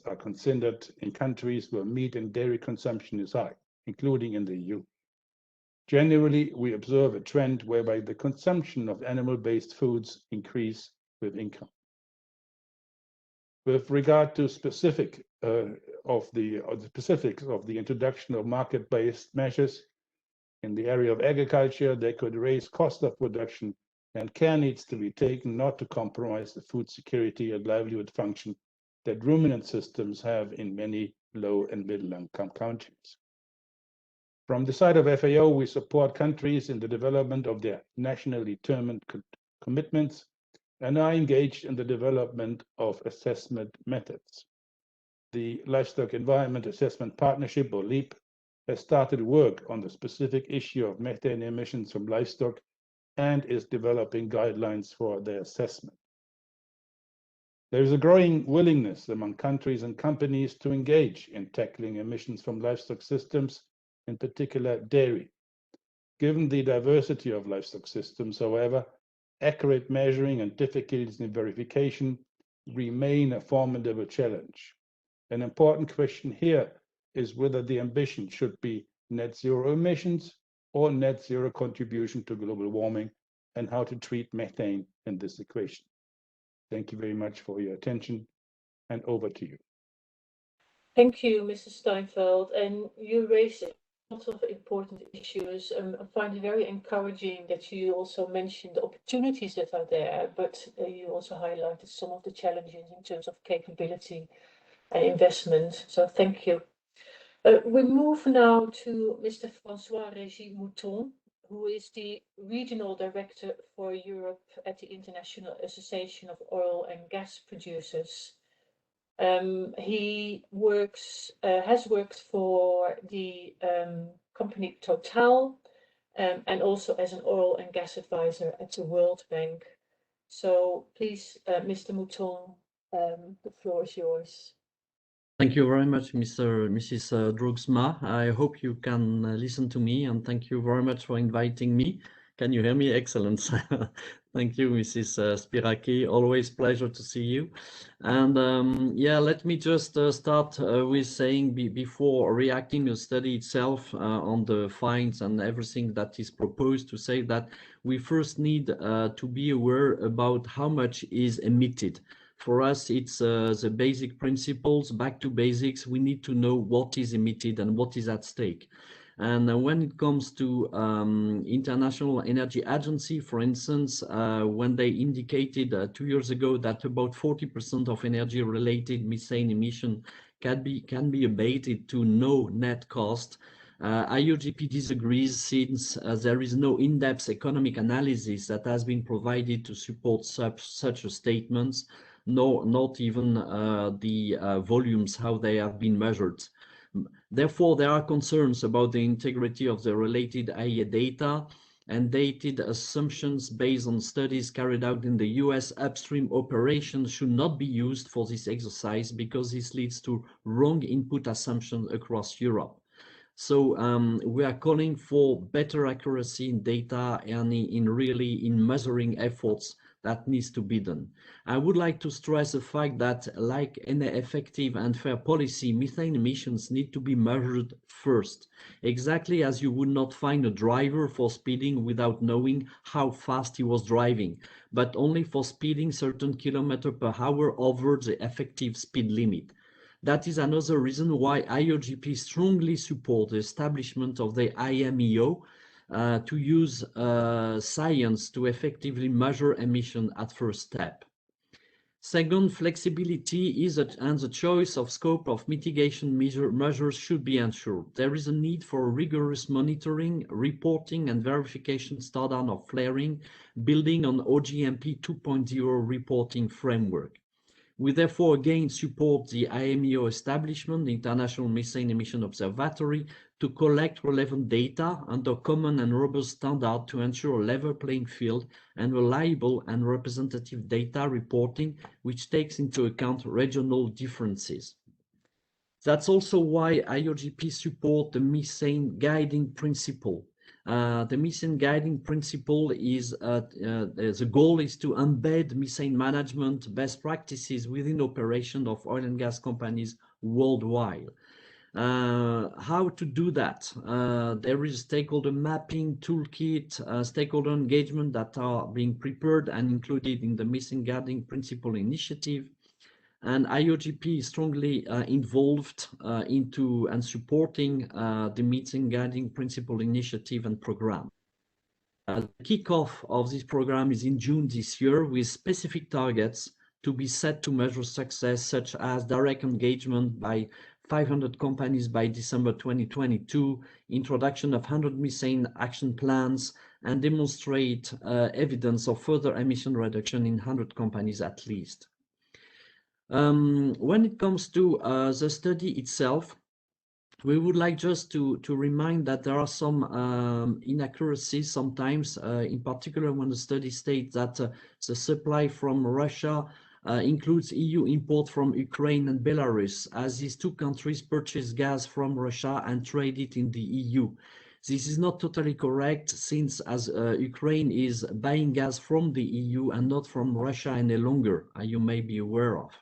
are considered in countries where meat and dairy consumption is high, including in the EU. Generally, we observe a trend whereby the consumption of animal-based foods increase with income. With regard to specifics of the introduction of market-based measures in the area of agriculture, they could raise cost of production, and care needs to be taken not to compromise the food security and livelihood function that ruminant systems have in many low and middle-income countries. From the side of FAO, we support countries in the development of their nationally determined commitments and are engaged in the development of assessment methods. The Livestock Environment Assessment Partnership, or LEAP, has started work on the specific issue of methane emissions from livestock and is developing guidelines for their assessment. There is a growing willingness among countries and companies to engage in tackling emissions from livestock systems, in particular dairy. Given the diversity of livestock systems, however, accurate measuring and difficulties in verification remain a formidable challenge. An important question here is whether the ambition should be net zero emissions or net zero contribution to global warming, and how to treat methane in this equation. Thank you very much for your attention, and over to you. Thank you, Mr. Steinfeld. And you raised a lot of important issues. I find it very encouraging that you also mentioned the opportunities that are there, but you also highlighted some of the challenges in terms of capability and investment. So thank you. We move now to Mr. François-Régis Mouton, who is the Regional Director for Europe at the International Association of Oil and Gas Producers. He has worked for the company Total, and also as an oil and gas advisor at the World Bank. So please, Mr. Mouton, the floor is yours. Thank you very much, Mrs. Drugsma. I hope you can listen to me, and thank you very much for inviting me. Can you hear me? Excellent. Thank you, Mrs. Spyraki. Always pleasure to see you. And yeah, let me just start with saying before reacting to the study itself on the findings and everything that is proposed, to say that we first need to be aware about how much is emitted. For us, it's the basic principles, back to basics. We need to know what is emitted and what is at stake. And when it comes to International Energy Agency, for instance, when they indicated 2 years ago that about 40% of energy-related methane emission can be abated to no net cost, IOGP disagrees, since there is no in-depth economic analysis that has been provided to support such statements, not even the volumes, how they have been measured. Therefore, there are concerns about the integrity of the related IEA data, and dated assumptions based on studies carried out in the US upstream operations should not be used for this exercise, because this leads to wrong input assumptions across Europe. So we are calling for better accuracy in data and in measuring efforts that needs to be done. I would like to stress the fact that, like any effective and fair policy, methane emissions need to be measured first. Exactly as you would not find a driver for speeding without knowing how fast he was driving, but only for speeding certain kilometers per hour over the effective speed limit. That is another reason why IOGP strongly supports the establishment of the IMEO, to use science to effectively measure emission at first step. Second, flexibility and the choice of scope of mitigation measures should be ensured. There is a need for rigorous monitoring, reporting and verification standard of flaring, building on OGMP 2.0 reporting framework. We therefore again support the IMEO establishment, the International Methane Emission Observatory, to collect relevant data under common and robust standard to ensure a level playing field and reliable and representative data reporting, which takes into account regional differences. That's also why IOGP support the methane guiding principle. The methane guiding principle is, the goal is to embed methane management best practices within operation of oil and gas companies worldwide. How to do that? There is stakeholder mapping toolkit, stakeholder engagement that are being prepared and included in the methane guiding principle initiative. And IOGP is strongly involved into and supporting the methane guiding principle initiative and program. The kickoff of this program is in June this year, with specific targets to be set to measure success, such as direct engagement by 500 companies by December 2022, introduction of 100 methane action plans, and demonstrate evidence of further emission reduction in 100 companies at least. When it comes to the study itself, we would like just to remind that there are some inaccuracies sometimes, in particular when the study states that the supply from Russia includes EU import from Ukraine and Belarus, as these two countries purchase gas from Russia and trade it in the EU. This is not totally correct, since as Ukraine is buying gas from the EU and not from Russia any longer, you may be aware of.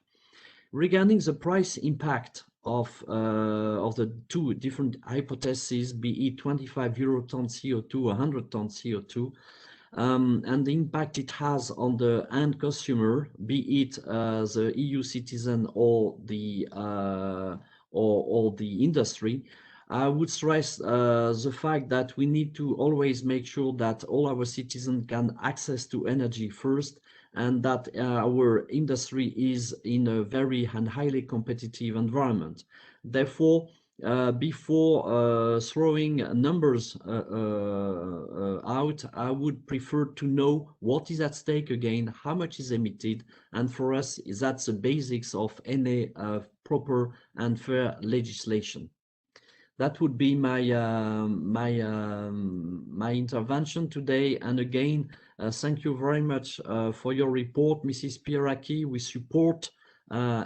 Regarding the price impact of the two different hypotheses, be it 25 euro/ton CO2 or 100 ton CO2, and the impact it has on the end consumer, be it the EU citizen or the industry, I would stress the fact that we need to always make sure that all our citizens can access to energy first, and that our industry is in a very and highly competitive environment. Therefore, before throwing numbers out, I would prefer to know what is at stake again, how much is emitted, and for us, that's the basics of any proper and fair legislation. That would be my intervention today. And again, thank you very much for your report, Mrs. Spyraki. We support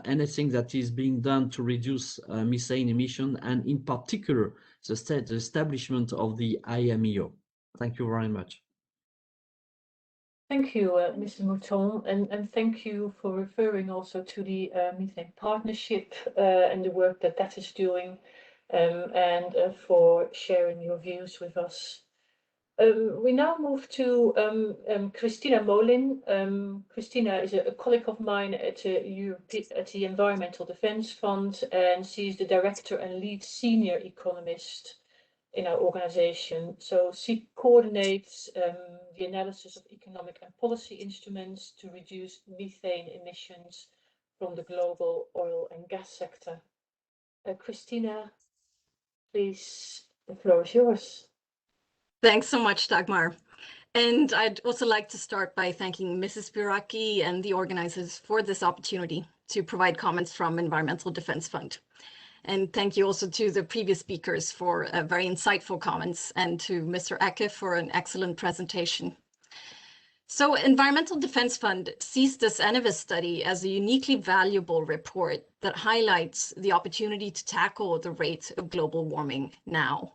anything that is being done to reduce methane emission, and in particular, the establishment of the IMEO. Thank you very much. Thank you, Mr. Mouton, and thank you for referring also to the Methane Partnership and the work that that is doing, and for sharing your views with us. We now move to Christina Molin. Christina is a colleague of mine at the Environmental Defence Fund, and she's the director and lead senior economist in our organization. So she coordinates the analysis of economic and policy instruments to reduce methane emissions from the global oil and gas sector. Christina, please, the floor is yours. Thanks so much, Dagmar. And I'd also like to start by thanking Mrs. Spyraki and the organizers for this opportunity to provide comments from Environmental Defence Fund. And thank you also to the previous speakers for very insightful comments, and to Mr. Ecke for an excellent presentation. So Environmental Defence Fund sees this ENEVIS study as a uniquely valuable report that highlights the opportunity to tackle the rate of global warming now.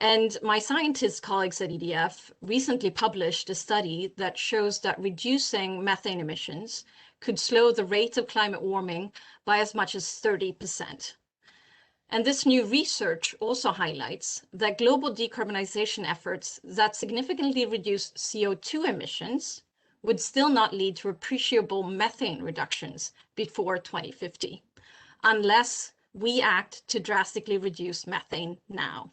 And my scientist colleagues at EDF recently published a study that shows that reducing methane emissions could slow the rate of climate warming by as much as 30%. And this new research also highlights that global decarbonization efforts that significantly reduce CO2 emissions would still not lead to appreciable methane reductions before 2050, unless we act to drastically reduce methane now.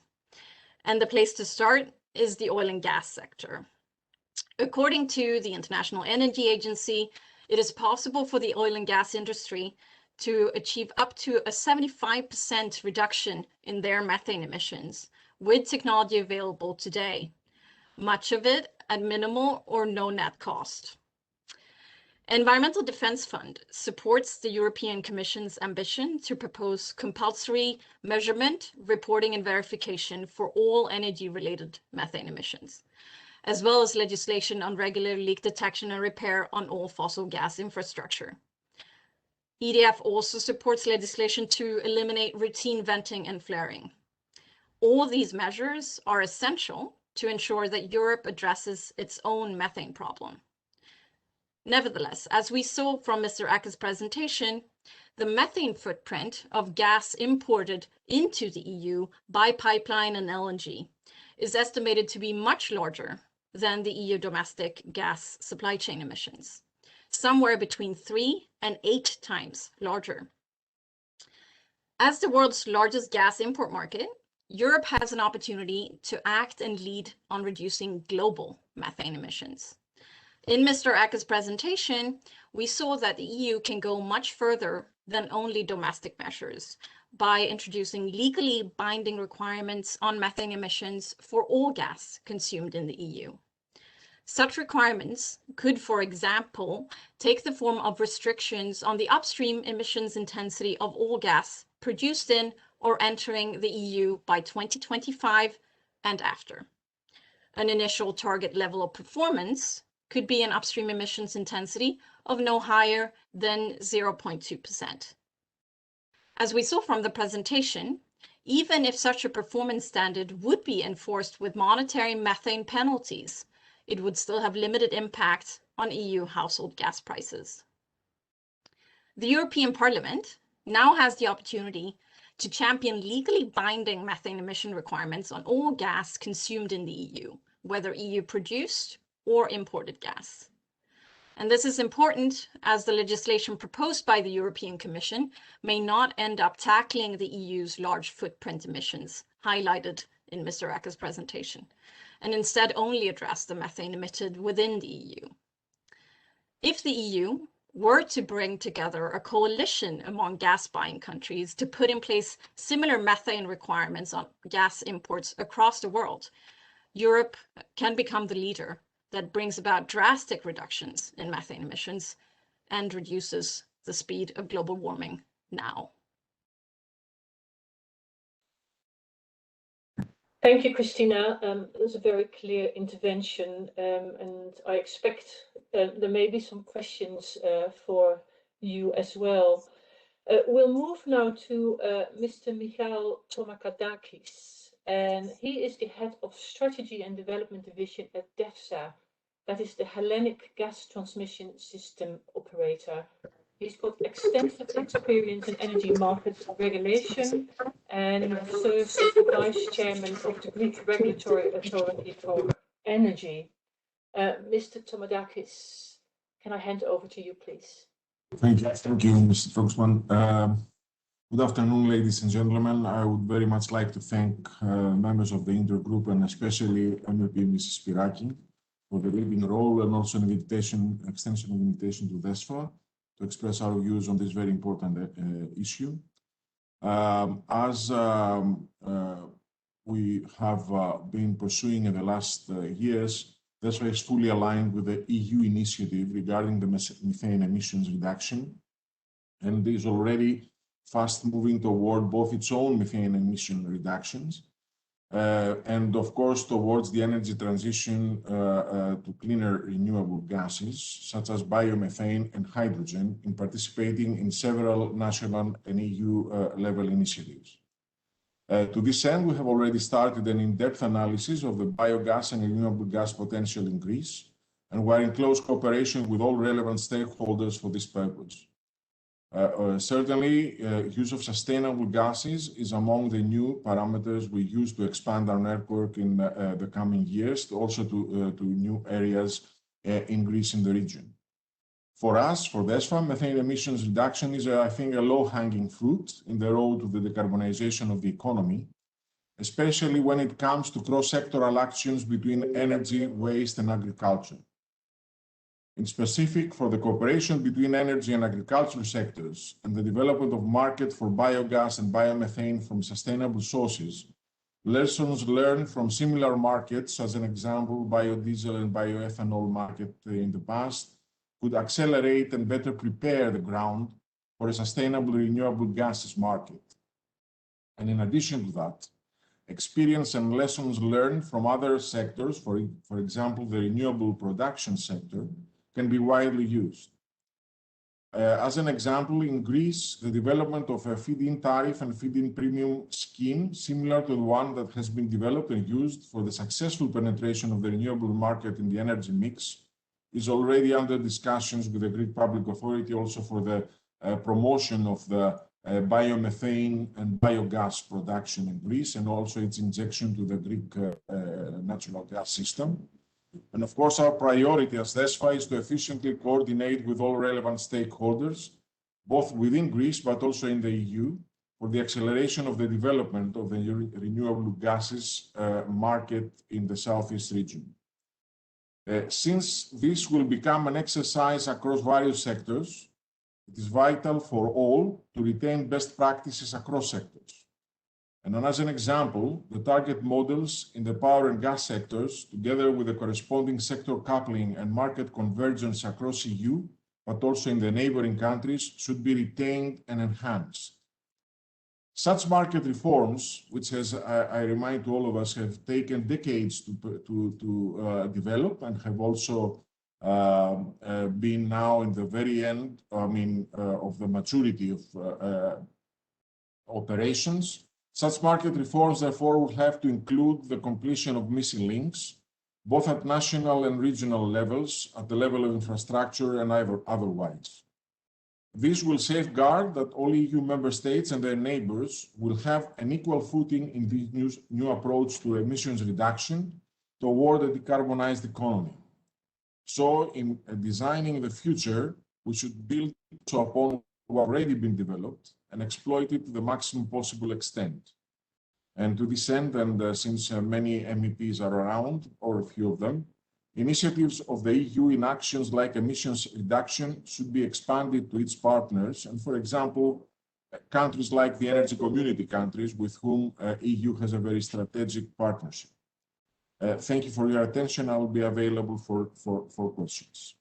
And the place to start is the oil and gas sector. According to the International Energy Agency, it is possible for the oil and gas industry to achieve up to a 75% reduction in their methane emissions with technology available today, much of it at minimal or no net cost. Environmental Defence Fund supports the European Commission's ambition to propose compulsory measurement, reporting and verification for all energy-related methane emissions, as well as legislation on regular leak detection and repair on all fossil gas infrastructure. EDF also supports legislation to eliminate routine venting and flaring. All these measures are essential to ensure that Europe addresses its own methane problem. Nevertheless, as we saw from Mr. Ecke's presentation, the methane footprint of gas imported into the EU by pipeline and LNG is estimated to be much larger than the EU domestic gas supply chain emissions, somewhere between 3 and 8 times larger. As the world's largest gas import market, Europe has an opportunity to act and lead on reducing global methane emissions. In Mr. Ecke's presentation, we saw that the EU can go much further than only domestic measures by introducing legally binding requirements on methane emissions for all gas consumed in the EU. Such requirements could, for example, take the form of restrictions on the upstream emissions intensity of all gas produced in or entering the EU by 2025 and after. An initial target level of performance could be an upstream emissions intensity of no higher than 0.2%. As we saw from the presentation, even if such a performance standard would be enforced with monetary methane penalties, it would still have limited impact on EU household gas prices. The European Parliament now has the opportunity to champion legally binding methane emission requirements on all gas consumed in the EU, whether EU produced or imported gas. And this is important as the legislation proposed by the European Commission may not end up tackling the EU's large footprint emissions highlighted in Mr. Acker's presentation, and instead only address the methane emitted within the EU. If the EU were to bring together a coalition among gas buying countries to put in place similar methane requirements on gas imports across the world, Europe can become the leader that brings about drastic reductions in methane emissions and reduces the speed of global warming now. Thank you, Christina. It was a very clear intervention, and I expect there may be some questions for you as well. We'll move now to Mr. Michael Tomakadakis, and he is the head of Strategy and Development Division at DEFSA, that is the Hellenic Gas Transmission System Operator. He's got extensive experience in energy market regulation and serves as the Vice Chairman of the Greek Regulatory Authority for Energy. Mr. Tomakadakis, can I hand over to you, please? Thank you, Mr. Drugsmann. Good afternoon, ladies and gentlemen. I would very much like to thank members of the intergroup and especially MEP Mrs. Spyraki for the leading role and also an extension of invitation to DESFA to express our views on this very important issue. As we have been pursuing in the last years, DESFA is fully aligned with the EU initiative regarding the methane emissions reduction and is already fast moving toward both its own methane emission reductions and of course towards the energy transition to cleaner renewable gases such as biomethane and hydrogen, in participating in several national and EU level initiatives. To this end, we have already started an in-depth analysis of the biogas and renewable gas potential in Greece, and we are in close cooperation with all relevant stakeholders for this purpose. Certainly, use of sustainable gases is among the new parameters we use to expand our network in the coming years, also to new areas in Greece in the region. For us, for DESFA, methane emissions reduction is, I think, a low-hanging fruit in the road to the decarbonization of the economy, especially when it comes to cross-sectoral actions between energy, waste, and agriculture. In specific, for the cooperation between energy and agriculture sectors and the development of market for biogas and biomethane from sustainable sources, lessons learned from similar markets, as an example, biodiesel and bioethanol market in the past, could accelerate and better prepare the ground for a sustainable renewable gases market. And in addition to that, experience and lessons learned from other sectors, for example, the renewable production sector, can be widely used. As an example, in Greece, the development of a feed-in tariff and feed-in premium scheme, similar to the one that has been developed and used for the successful penetration of the renewable market in the energy mix, is already under discussions with the Greek Public Authority also for the promotion of the biomethane and biogas production in Greece and also its injection to the Greek natural gas system. And of course, our priority as DESFA is to efficiently coordinate with all relevant stakeholders, both within Greece but also in the EU, for the acceleration of the development of the renewable gases market in the Southeast region. Since this will become an exercise across various sectors, it is vital for all to retain best practices across sectors. And as an example, the target models in the power and gas sectors, together with the corresponding sector coupling and market convergence across EU, but also in the neighboring countries, should be retained and enhanced. Such market reforms, which, as I remind to all of us, have taken decades to develop and have also being now in the very end, of the maturity of operations. Such market reforms, therefore, will have to include the completion of missing links, both at national and regional levels, at the level of infrastructure and otherwise. This will safeguard that all EU member states and their neighbors will have an equal footing in this new approach to emissions reduction toward a decarbonized economy. So, in designing the future, we should build upon what already been developed and exploit it to the maximum possible extent. And to this end, and since many MEPs are around, or a few of them, initiatives of the EU in actions like emissions reduction should be expanded to its partners, and for example, countries like the energy community countries with whom EU has a very strategic partnership. Thank you for your attention. I will be available for questions.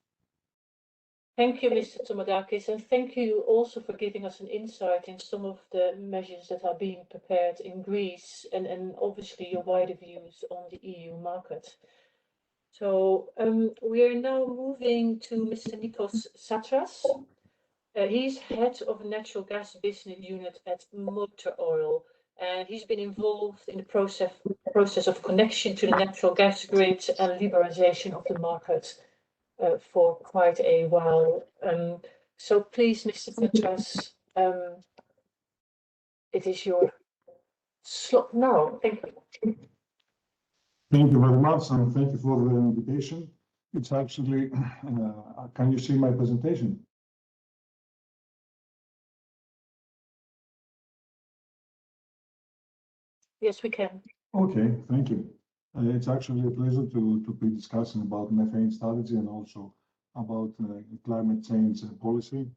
Thank you, Mr. Tomadakis, and thank you also for giving us an insight in some of the measures that are being prepared in Greece and obviously your wider views on the EU market. So we are now moving to Mr. Nikos Satras. He's head of natural gas business unit at Motor Oil, and he's been involved in the process of connection to the natural gas grid and liberalization of the market for quite a while. So please, Mr. Satras, it is your slot now. Thank you. Thank you very much, and thank you for the invitation. It's actually, can you see my presentation? Yes, we can. Okay, thank you. It's actually a pleasure to be discussing about methane strategy and also about climate change policy.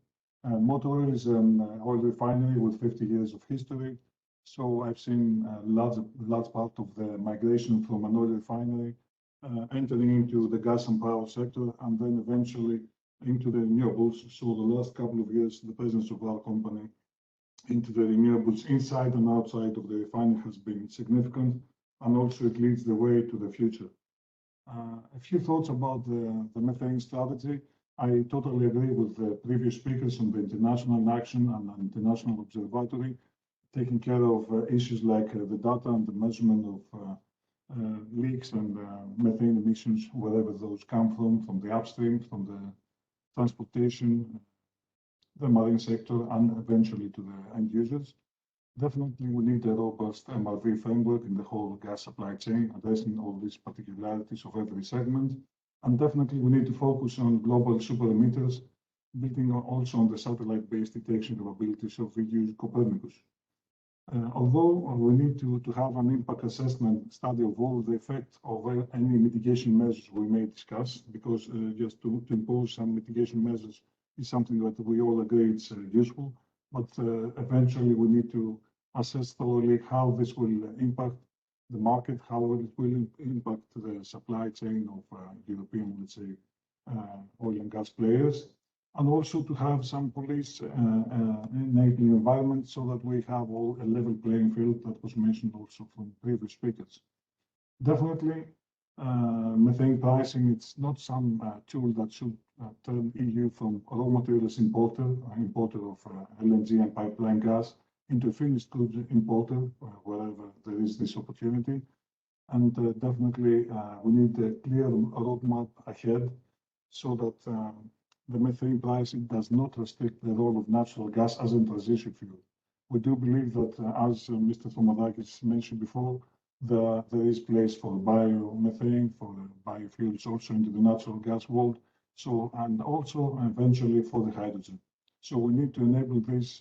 Motor Oil is an oil refinery with 50 years of history. So I've seen a large part of the migration from an oil refinery entering into the gas and power sector and then eventually into the renewables. So the last couple of years, the presence of our company into the renewables inside and outside of the refinery has been significant, and also it leads the way to the future. A few thoughts about the methane strategy. I totally agree with the previous speakers on the international action and international observatory, taking care of issues like the data and the measurement of leaks and methane emissions, wherever those come from the upstream, from the transportation, the marine sector, and eventually to the end users. Definitely, we need a robust MRV framework in the whole gas supply chain, addressing all these particularities of every segment. And definitely, we need to focus on global super emitters, building also on the satellite-based detection capabilities of EU Copernicus. Although we need to have an impact assessment study of all the effect of any mitigation measures we may discuss, because just to impose some mitigation measures is something that we all agree it's useful, but eventually we need to assess thoroughly how this will impact the market, how it will impact the supply chain of European, let's say, oil and gas players, and also to have some police enabling environment so that we have all a level playing field that was mentioned also from previous speakers. Definitely, methane pricing, it's not some tool that should turn EU from raw materials importer of LNG and pipeline gas into finished goods importer wherever there is this opportunity. And definitely we need a clear roadmap ahead so that the methane pricing does not restrict the role of natural gas as a transition fuel. We do believe that, as Mr. Tomadakis mentioned before, there is place for biomethane, for biofuels also into the natural gas world, so and also eventually for the hydrogen. So we need to enable this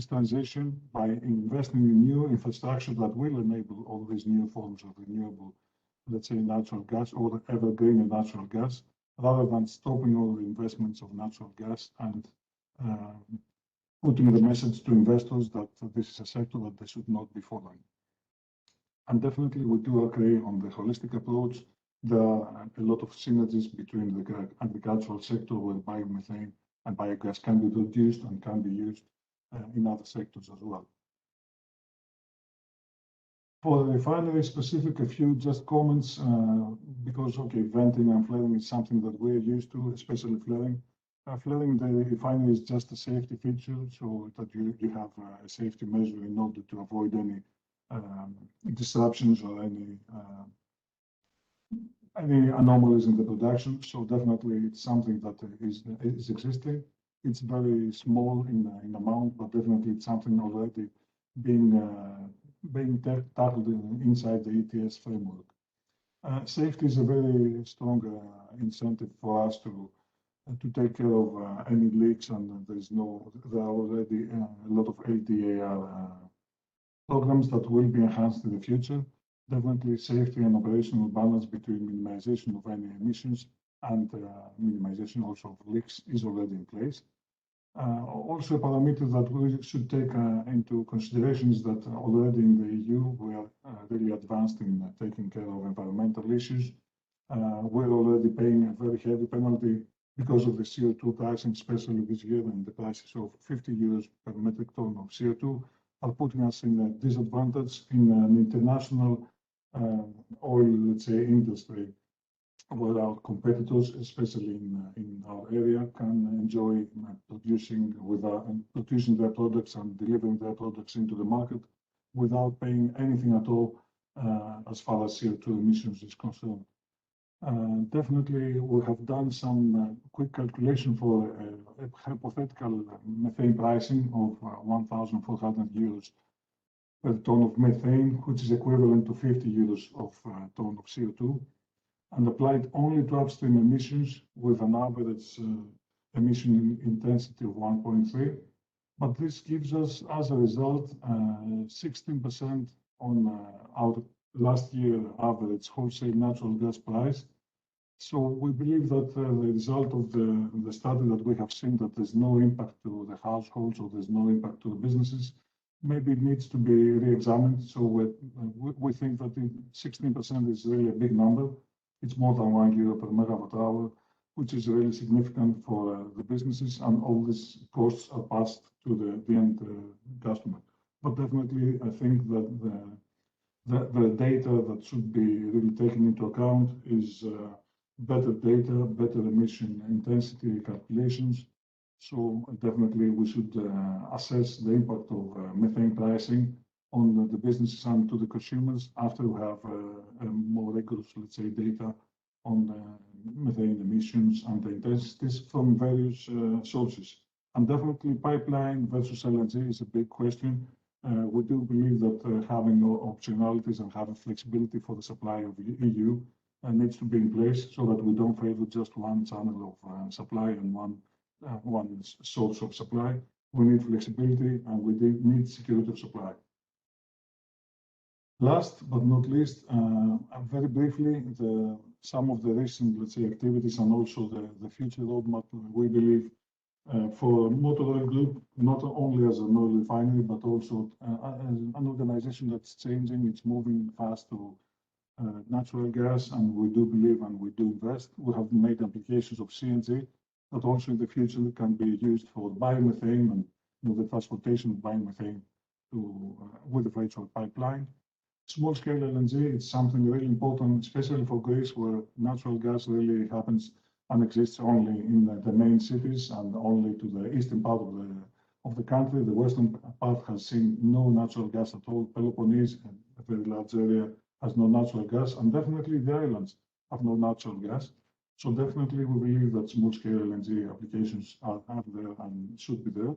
transition by investing in new infrastructure that will enable all these new forms of renewable, let's say, natural gas or evergreen natural gas, rather than stopping all the investments of natural gas and putting the message to investors that this is a sector that they should not be following. And definitely we do agree on the holistic approach. There are a lot of synergies between the agricultural sector where biomethane and biogas can be produced and can be used in other sectors as well. For the refinery specific, a few just comments, because, okay, venting and flaring is something that we're used to, especially flaring. Flaring the refinery is just a safety feature, so that you have a safety measure in order to avoid any disruptions or any anomalies in the production. So definitely it's something that is existing. It's very small in amount, but definitely it's something already being tackled inside the ETS framework. Safety is a very strong incentive for us to take care of any leaks, and there are already a lot of LDAR programs that will be enhanced in the future. Definitely safety and operational balance between minimization of any emissions and minimization also of leaks is already in place. Also a parameter that we should take into consideration is that already in the EU, we are really advanced in taking care of environmental issues. We're already paying a very heavy penalty because of the CO2 pricing, especially this year, and the prices of 50 euros per metric ton of CO2 are putting us in a disadvantage in an international oil, let's say, industry, where our competitors, especially in our area, can enjoy producing their products and delivering their products into the market without paying anything at all as far as CO2 emissions is concerned. Definitely, we have done some quick calculation for a hypothetical methane pricing of 1,400 euros per ton of methane, which is equivalent to 50 euros of ton of CO2, and applied only to upstream emissions with an average emission intensity of 1.3. But this gives us, as a result, 16% on our last year average wholesale natural gas price. So we believe that the result of the study that we have seen, that there's no impact to the households or there's no impact to the businesses, maybe it needs to be re-examined. So we think that 16% is really a big number. It's more than €1 per megawatt hour, which is really significant for the businesses, and all these costs are passed to the end customer. But definitely, I think that the data that should be really taken into account is better data, better emission intensity calculations. So definitely we should assess the impact of methane pricing on the businesses and to the consumers after we have more rigorous, let's say, data on methane emissions and the intensities from various sources. And definitely pipeline versus LNG is a big question. We do believe that having optionalities and having flexibility for the supply of the EU needs to be in place so that we don't favor just one channel of supply and one source of supply. We need flexibility and we need security of supply. Last but not least, very briefly, some of the recent, let's say, activities and also the future roadmap, we believe, for Motor Oil Group, not only as an oil refinery, but also an organization that's changing, it's moving fast to natural gas, and we do believe and we do invest. We have made applications of CNG that also in the future can be used for biomethane and the transportation of biomethane with the virtual pipeline. Small-scale LNG, it's something really important, especially for Greece, where natural gas really happens and exists only in the main cities and only to the eastern part of the country. The western part has seen no natural gas at all. Peloponnese, a very large area, has no natural gas, and definitely the islands have no natural gas. So definitely we believe that small-scale LNG applications are there and should be there.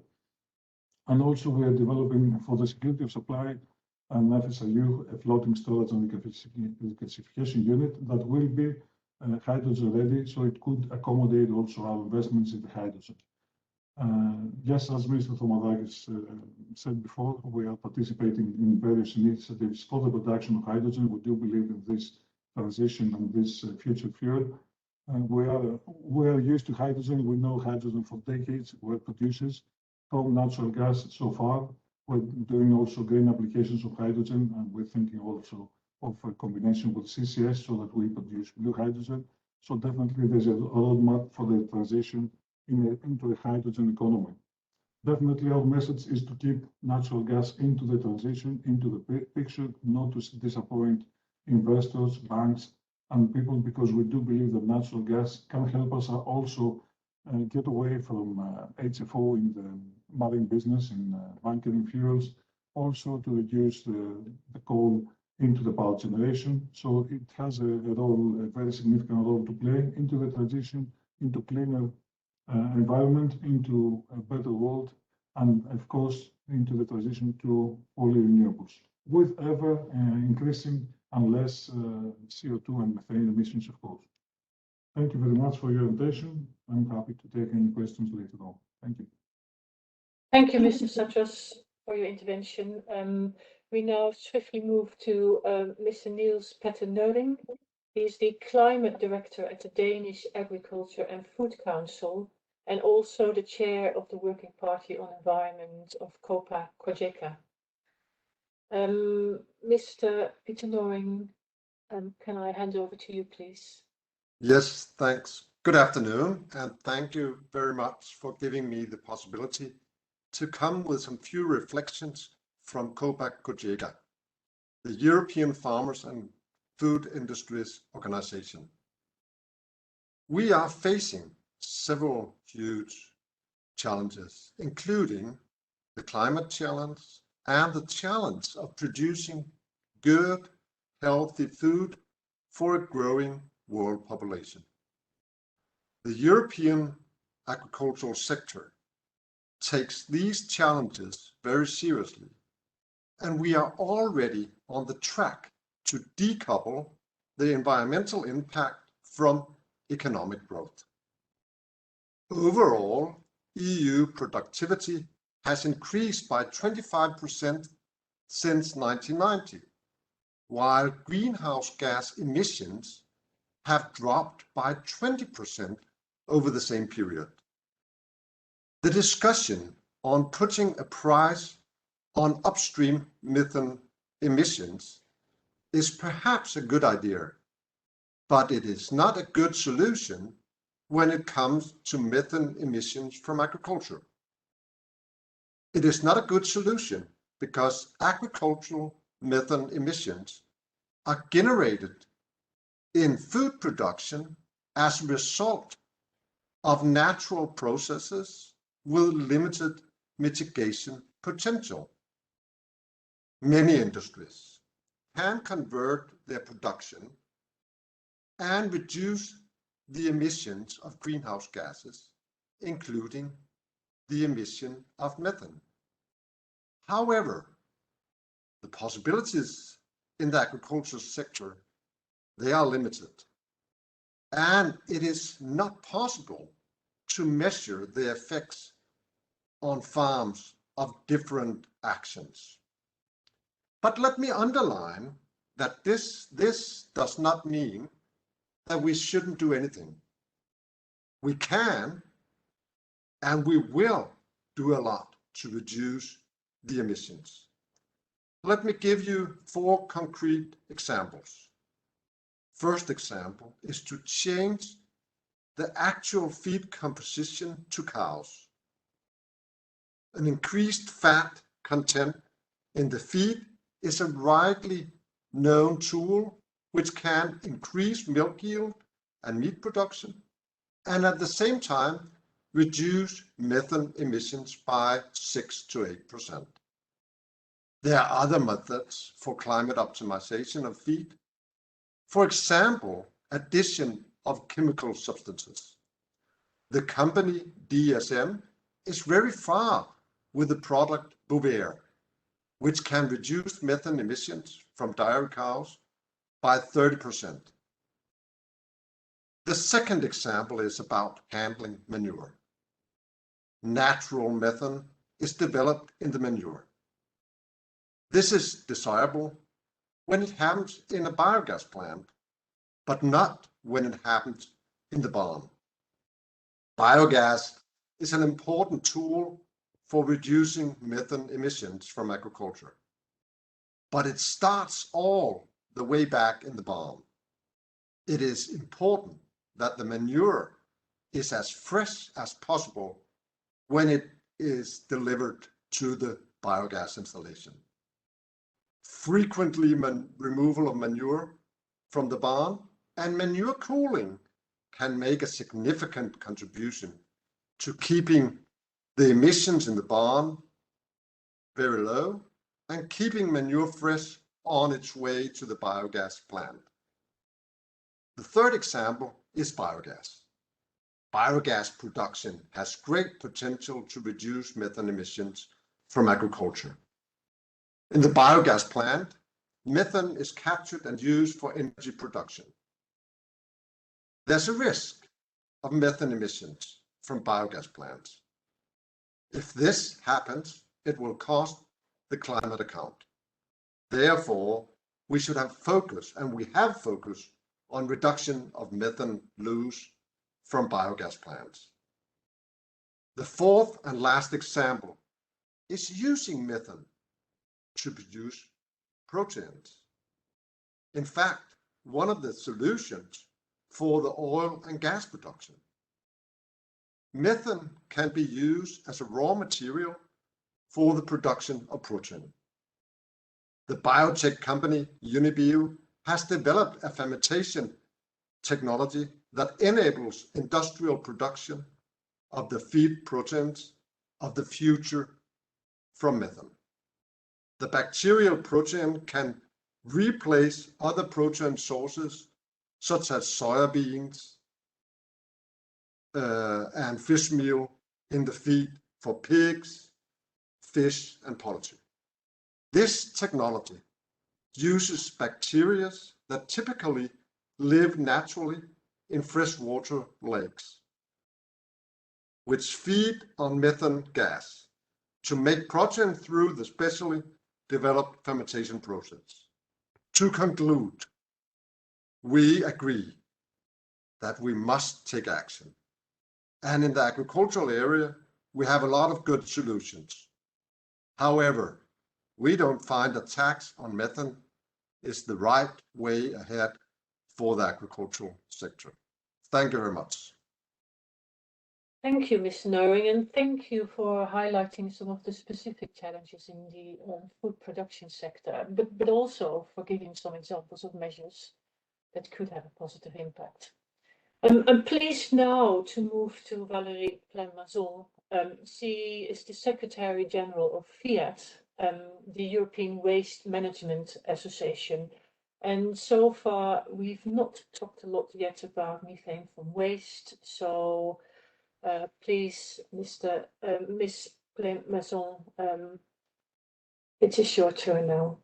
And also we are developing for the security of supply an FSRU, a floating storage and regasification unit that will be hydrogen ready, so it could accommodate also our investments in the hydrogen. Just as Mr. Thomadakis said before, we are participating in various initiatives for the production of hydrogen. We do believe in this transition and this future fuel. We are used to hydrogen. We know hydrogen for decades. We're producers from natural gas so far. We're doing also green applications of hydrogen, and we're thinking also of a combination with CCS so that we produce blue hydrogen. So definitely there's a roadmap for the transition into a hydrogen economy. Definitely our message is to keep natural gas into the transition, into the picture, not to disappoint investors, banks, and people, because we do believe that natural gas can help us also get away from HFO in the marine business, in bunkering fuels, also to reduce the coal into the power generation. So it has a role, a very significant role to play into the transition, into cleaner environment, into a better world, and of course into the transition to fully renewables, with ever increasing and less CO2 and methane emissions, of course. Thank you very much for your attention. I'm happy to take any questions later on. Thank you. Thank you, Mr. Satras, for your intervention. We now swiftly move to Mr. Niels Petter Neuling. He is the Climate Director at the Danish Agriculture and Food Council, and also the chair of the Working Party on Environment of COPA-COGECA. Mr. Petter Neuling, can I hand over to you, please? Yes, thanks. Good afternoon, and thank you very much for giving me the possibility to come with some few reflections from COPA-COGECA, the European Farmers and Food Industries Organization. We are facing several huge challenges, including the climate challenge and the challenge of producing good, healthy food for a growing world population. The European agricultural sector takes these challenges very seriously, and we are already on the track to decouple the environmental impact from economic growth. Overall, EU productivity has increased by 25% since 1990, while greenhouse gas emissions have dropped by 20% over the same period. The discussion on putting a price on upstream methane emissions is perhaps a good idea, but it is not a good solution when it comes to methane emissions from agriculture. It is not a good solution because agricultural methane emissions are generated in food production as a result of natural processes with limited mitigation potential. Many industries can convert their production and reduce the emissions of greenhouse gases, including the emission of methane. However, the possibilities in the agricultural sector, they are limited, and it is not possible to measure the effects on farms of different actions. But let me underline that this does not mean that we shouldn't do anything. We can and we will do a lot to reduce the emissions. Let me give you 4 concrete examples. First example is to change the actual feed composition to cows. An increased fat content in the feed is a widely known tool which can increase milk yield and meat production, and at the same time reduce methane emissions by 6 to 8%. There are other methods for climate optimization of feed. For example, addition of chemical substances. The company DSM is very far with the product Bovaer, which can reduce methane emissions from dairy cows by 30%. The second example is about handling manure. Natural methane is developed in the manure. This is desirable when it happens in a biogas plant, but not when it happens in the barn. Biogas is an important tool for reducing methane emissions from agriculture, but it starts all the way back in the barn. It is important that the manure is as fresh as possible when it is delivered to the biogas installation. Frequently removal of manure from the barn and manure cooling can make a significant contribution to keeping the emissions in the barn very low and keeping manure fresh on its way to the biogas plant. The third example is biogas. Biogas production has great potential to reduce methane emissions from agriculture. In the biogas plant, methane is captured and used for energy production. There's a risk of methane emissions from biogas plants. If this happens, it will cost the climate account. Therefore, we should have focus, and we have focus, on reduction of methane loss from biogas plants. The fourth and last example is using methane to produce proteins. In fact, one of the solutions for the oil and gas production. Methane can be used as a raw material for the production of protein. The biotech company Unibio has developed a fermentation technology that enables industrial production of the feed proteins of the future from methane. The bacterial protein can replace other protein sources such as soybeans and fish meal in the feed for pigs, fish, and poultry. This technology uses bacteria that typically live naturally in freshwater lakes, which feed on methane gas to make protein through the specially developed fermentation process. To conclude, we agree that we must take action. And in the agricultural area, we have a lot of good solutions. However, we don't find a tax on methane is the right way ahead for the agricultural sector. Thank you very much. Thank you, Mr. Knowing, and thank you for highlighting some of the specific challenges in the food production sector, but also for giving some examples of measures that could have a positive impact. I'm pleased now to move to Valérie Plaine-Mazon. She is the Secretary General of FIAT, the European Waste Management Association. And so far, we've not talked a lot yet about methane from waste. So please, Ms. Plaine-Mazon, it is your turn now.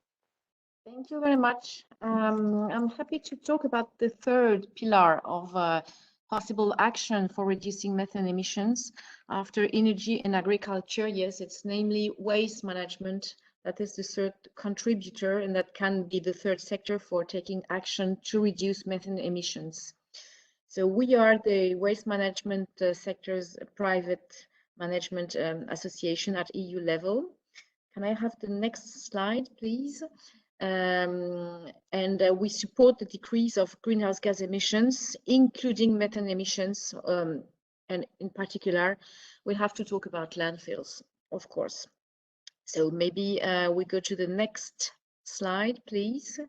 Thank you very much. I'm happy to talk about the third pillar of possible action for reducing methane emissions after energy and agriculture. Yes, it's namely waste management. That is the third contributor, and that can be the third sector for taking action to reduce methane emissions. So we are the waste management sector's private management association at EU level. Can I have the next slide, please? We support the decrease of greenhouse gas emissions, including methane emissions, and in particular, we have to talk about landfills, of course. So maybe we go to the next slide, please.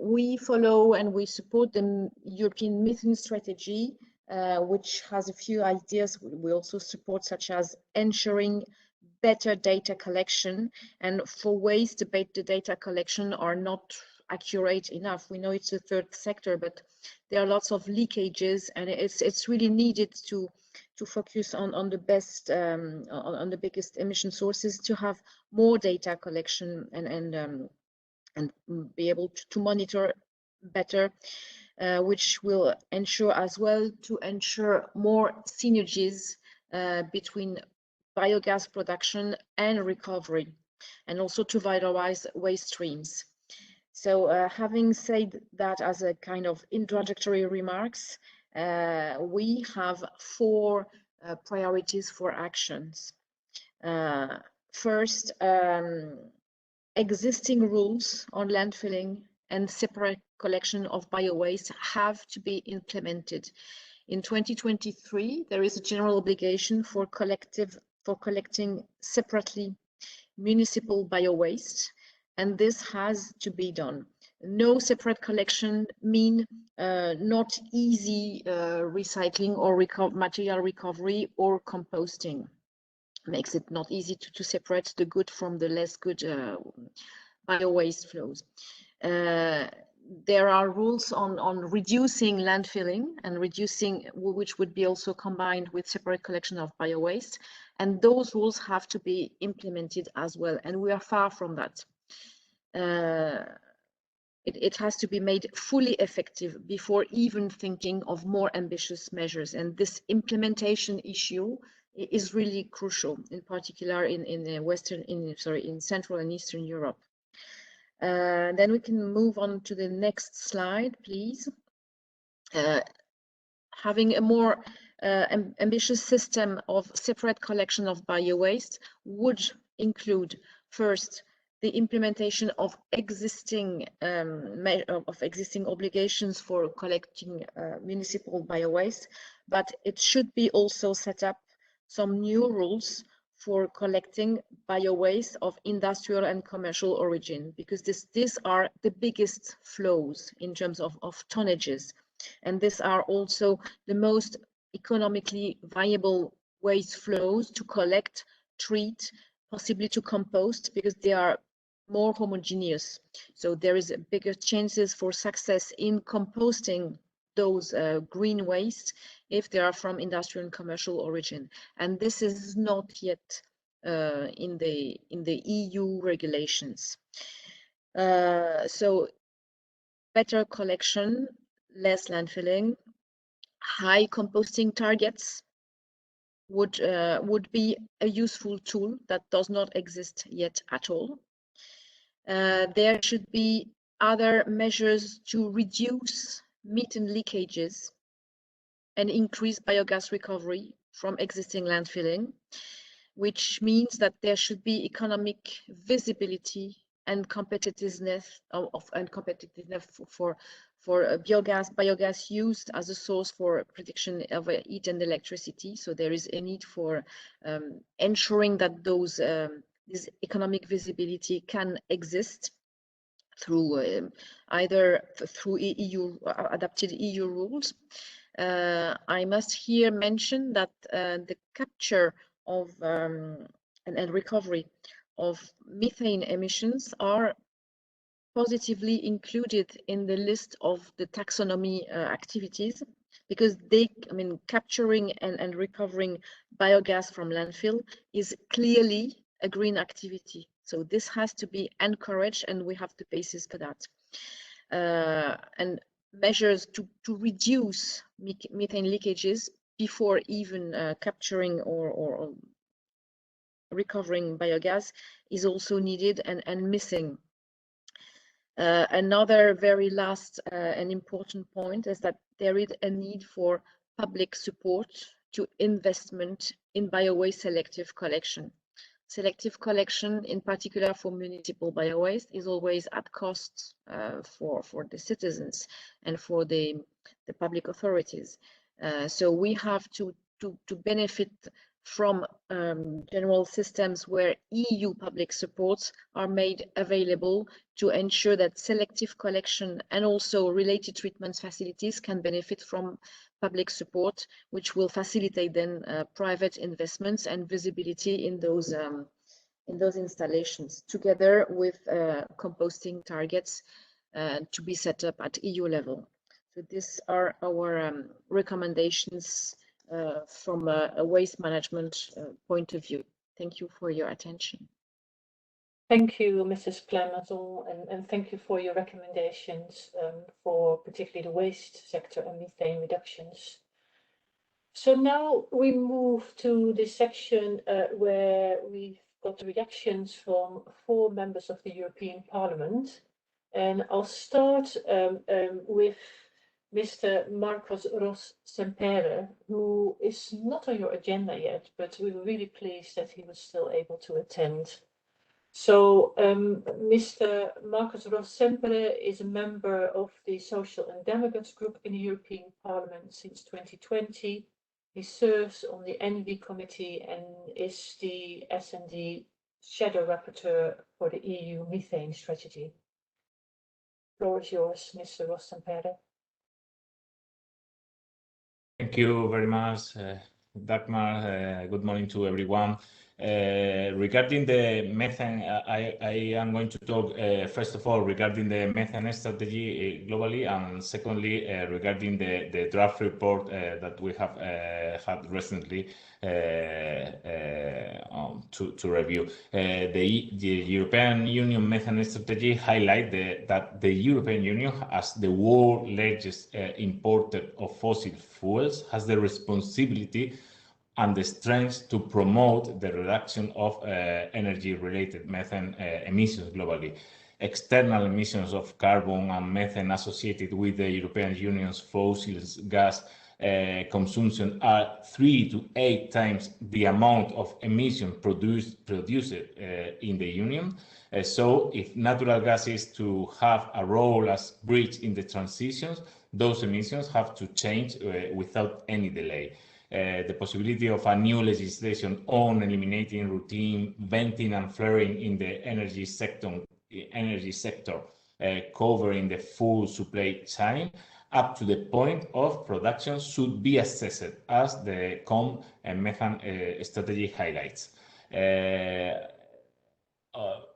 We follow and we support the European methane strategy, which has a few ideas we also support, such as ensuring better data collection. And for waste, the data collection are not accurate enough. We know it's the third sector, but there are lots of leakages, and it's really needed to focus on the best on the biggest emission sources, to have more data collection and be able to monitor better, which will ensure as well to ensure more synergies between biogas production and recovery, and also to valorize waste streams. So having said that as a kind of introductory remarks, we have four priorities for actions. First, existing rules on landfilling and separate collection of biowaste have to be implemented. In 2023, there is a general obligation for collecting separately municipal bio-waste, and this has to be done. No separate collection mean not easy recycling or material recovery or composting. Makes it not easy to separate the good from the less good bio-waste flows. There are rules on reducing landfilling and which would be also combined with separate collection of bio-waste, and those rules have to be implemented as well, and we are far from that. It has to be made fully effective before even thinking of more ambitious measures, and this implementation issue is really crucial, in particular in Central and Eastern Europe. Then we can move on to the next slide, please. Having a more ambitious system of separate collection of bio-waste would include, first, the implementation of existing obligations for collecting municipal bio-waste, but it should be also set up some new rules for collecting bio-waste of industrial and commercial origin, because these are the biggest flows in terms of tonnages, and these are also the most economically viable waste flows to collect, treat, possibly to compost, because they are more homogeneous. So there is bigger chances for success in composting those green waste if they are from industrial and commercial origin, and this is not yet in the EU regulations. So better collection, less landfilling, high composting targets would be a useful tool that does not exist yet at all. There should be other measures to reduce methane leakages and increase biogas recovery from existing landfilling, which means that there should be economic visibility and competitiveness for biogas used as a source for production of heat and electricity. So there is a need for ensuring that this economic visibility can exist through either through adapted EU rules. I must here mention that the capture of and recovery of methane emissions are positively included in the list of the taxonomy activities, because capturing and recovering biogas from landfill is clearly a green activity. So this has to be encouraged, and we have the basis for that. And measures to reduce methane leakages before even capturing or recovering biogas is also needed and missing. Another very last and important point is that there is a need for public support to investment in bio-waste selective collection. Selective collection, in particular for municipal bio-waste, is always at cost for the citizens and for the public authorities. So we have to benefit from general systems where EU public supports are made available to ensure that selective collection and also related treatment facilities can benefit from public support, which will facilitate then private investments and visibility in those installations, together with composting targets to be set up at EU level. So these are our recommendations from a waste management point of view. Thank you for your attention. Thank you, Mrs. Plamaton, and thank you for your recommendations for particularly the waste sector and methane reductions. So now we move to the section where we've got the reactions from 4 members of the European Parliament. And I'll start with Mr. Marcos Ros Sempere, who is not on your agenda yet, but we were really pleased that he was still able to attend. So Mr. Marcus Rossempere is a member of the Social and Democrats Group in the European Parliament since 2020. He serves on the ENVI committee and is the S&D Shadow Rapporteur for the EU methane strategy. The floor is yours, Mr. Rossempere. Thank you very much, Dagmar. Good morning to everyone. Regarding the methane, I am going to talk first of all regarding the methane strategy globally, and secondly regarding the draft report that we have had recently to review. The European Union methane strategy highlight that the European Union, as the world's largest importer of fossil fuels, has the responsibility and the strength to promote the reduction of energy-related methane emissions globally. External emissions of carbon and methane associated with the European Union's fossil gas consumption are 3 to 8 times the amount of emission produced in the Union. So if natural gas is to have a role as bridge in the transitions, those emissions have to change without any delay. The possibility of a new legislation on eliminating routine venting and flaring in the energy sector covering the full supply chain up to the point of production should be assessed, as the COM and methane strategy highlights.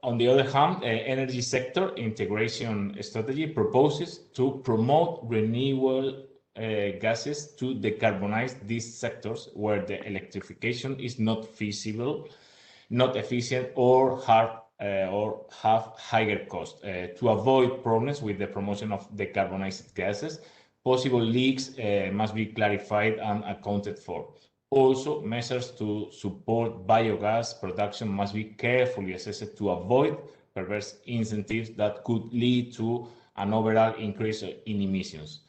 On the other hand, energy sector integration strategy proposes to promote renewable gases to decarbonize these sectors where the electrification is not feasible, not efficient, or have higher cost. To avoid problems with the promotion of decarbonized gases, possible leaks must be clarified and accounted for. Also, measures to support biogas production must be carefully assessed to avoid perverse incentives that could lead to an overall increase in emissions.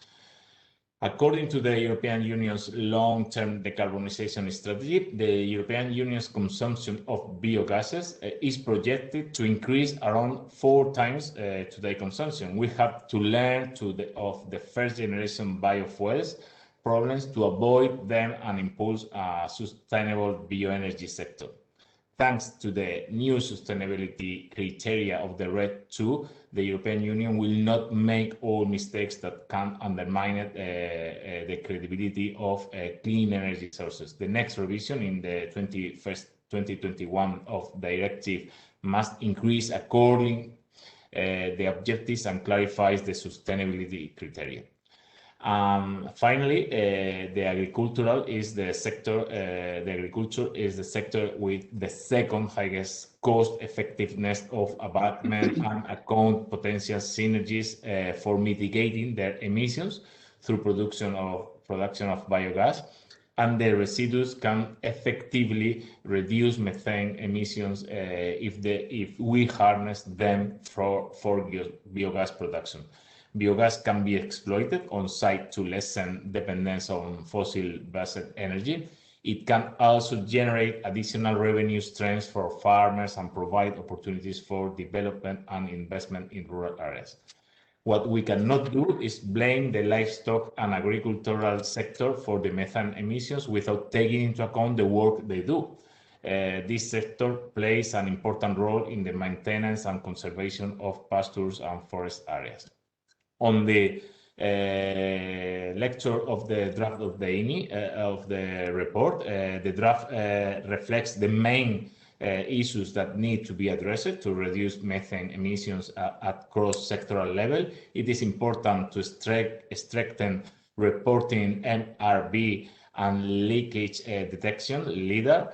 According to the European Union's long-term decarbonization strategy, the European Union's consumption of biogases is projected to increase around 4 times today's consumption. We have to learn of the first generation biofuels problems to avoid them and impulse a sustainable bioenergy sector. Thanks to the new sustainability criteria of the RED II, the European Union will not make all mistakes that can undermine the credibility of clean energy sources. The next revision in the 2021 of directive must increase according the objectives and clarifies the sustainability criteria. Finally, the agriculture is the sector with the second highest cost effectiveness of abatement and account potential synergies for mitigating their emissions through production of biogas, and the residues can effectively reduce methane emissions if we harness them for biogas production. Biogas can be exploited on site to lessen dependence on fossil-based energy. It can also generate additional revenue streams for farmers and provide opportunities for development and investment in rural areas. What we cannot do is blame the livestock and agricultural sector for the methane emissions without taking into account the work they do. This sector plays an important role in the maintenance and conservation of pastures and forest areas. On the lecture of the draft of the INI of the report, the draft reflects the main issues that need to be addressed to reduce methane emissions at cross-sectoral level. It is important to strengthen reporting MRV and leakage detection LIDAR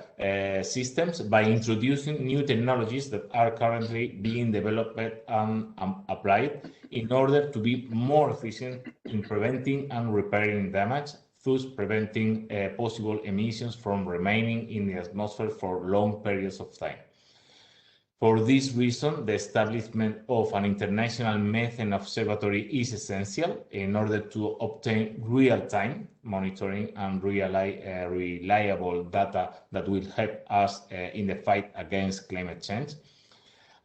systems by introducing new technologies that are currently being developed and applied in order to be more efficient in preventing and repairing damage, thus preventing possible emissions from remaining in the atmosphere for long periods of time. For this reason, the establishment of an international methane observatory is essential in order to obtain real-time monitoring and reliable data that will help us in the fight against climate change.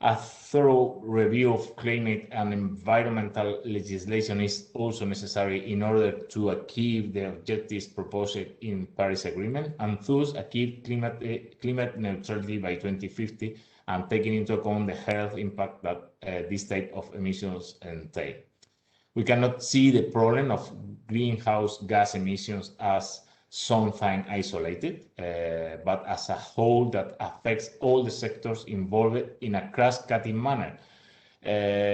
A thorough review of climate and environmental legislation is also necessary in order to achieve the objectives proposed in Paris Agreement and thus achieve climate neutrality by 2050 and taking into account the health impact that this type of emissions entail. We cannot see the problem of greenhouse gas emissions as something isolated, but as a whole that affects all the sectors involved in a cross-cutting manner,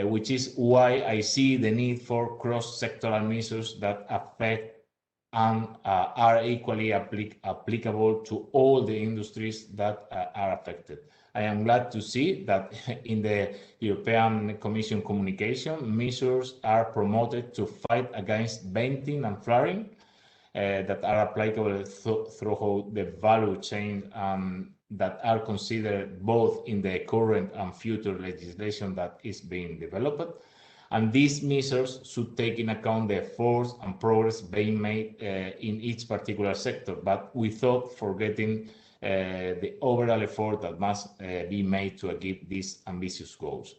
which is why I see the need for cross-sectoral measures that affect and are equally applicable to all the industries that are affected. I am glad to see that in the European Commission communication, measures are promoted to fight against venting and flaring that are applicable throughout the value chain that are considered both in the current and future legislation that is being developed. And these measures should take into account the efforts and progress being made in each particular sector, but without forgetting the overall effort that must be made to achieve these ambitious goals.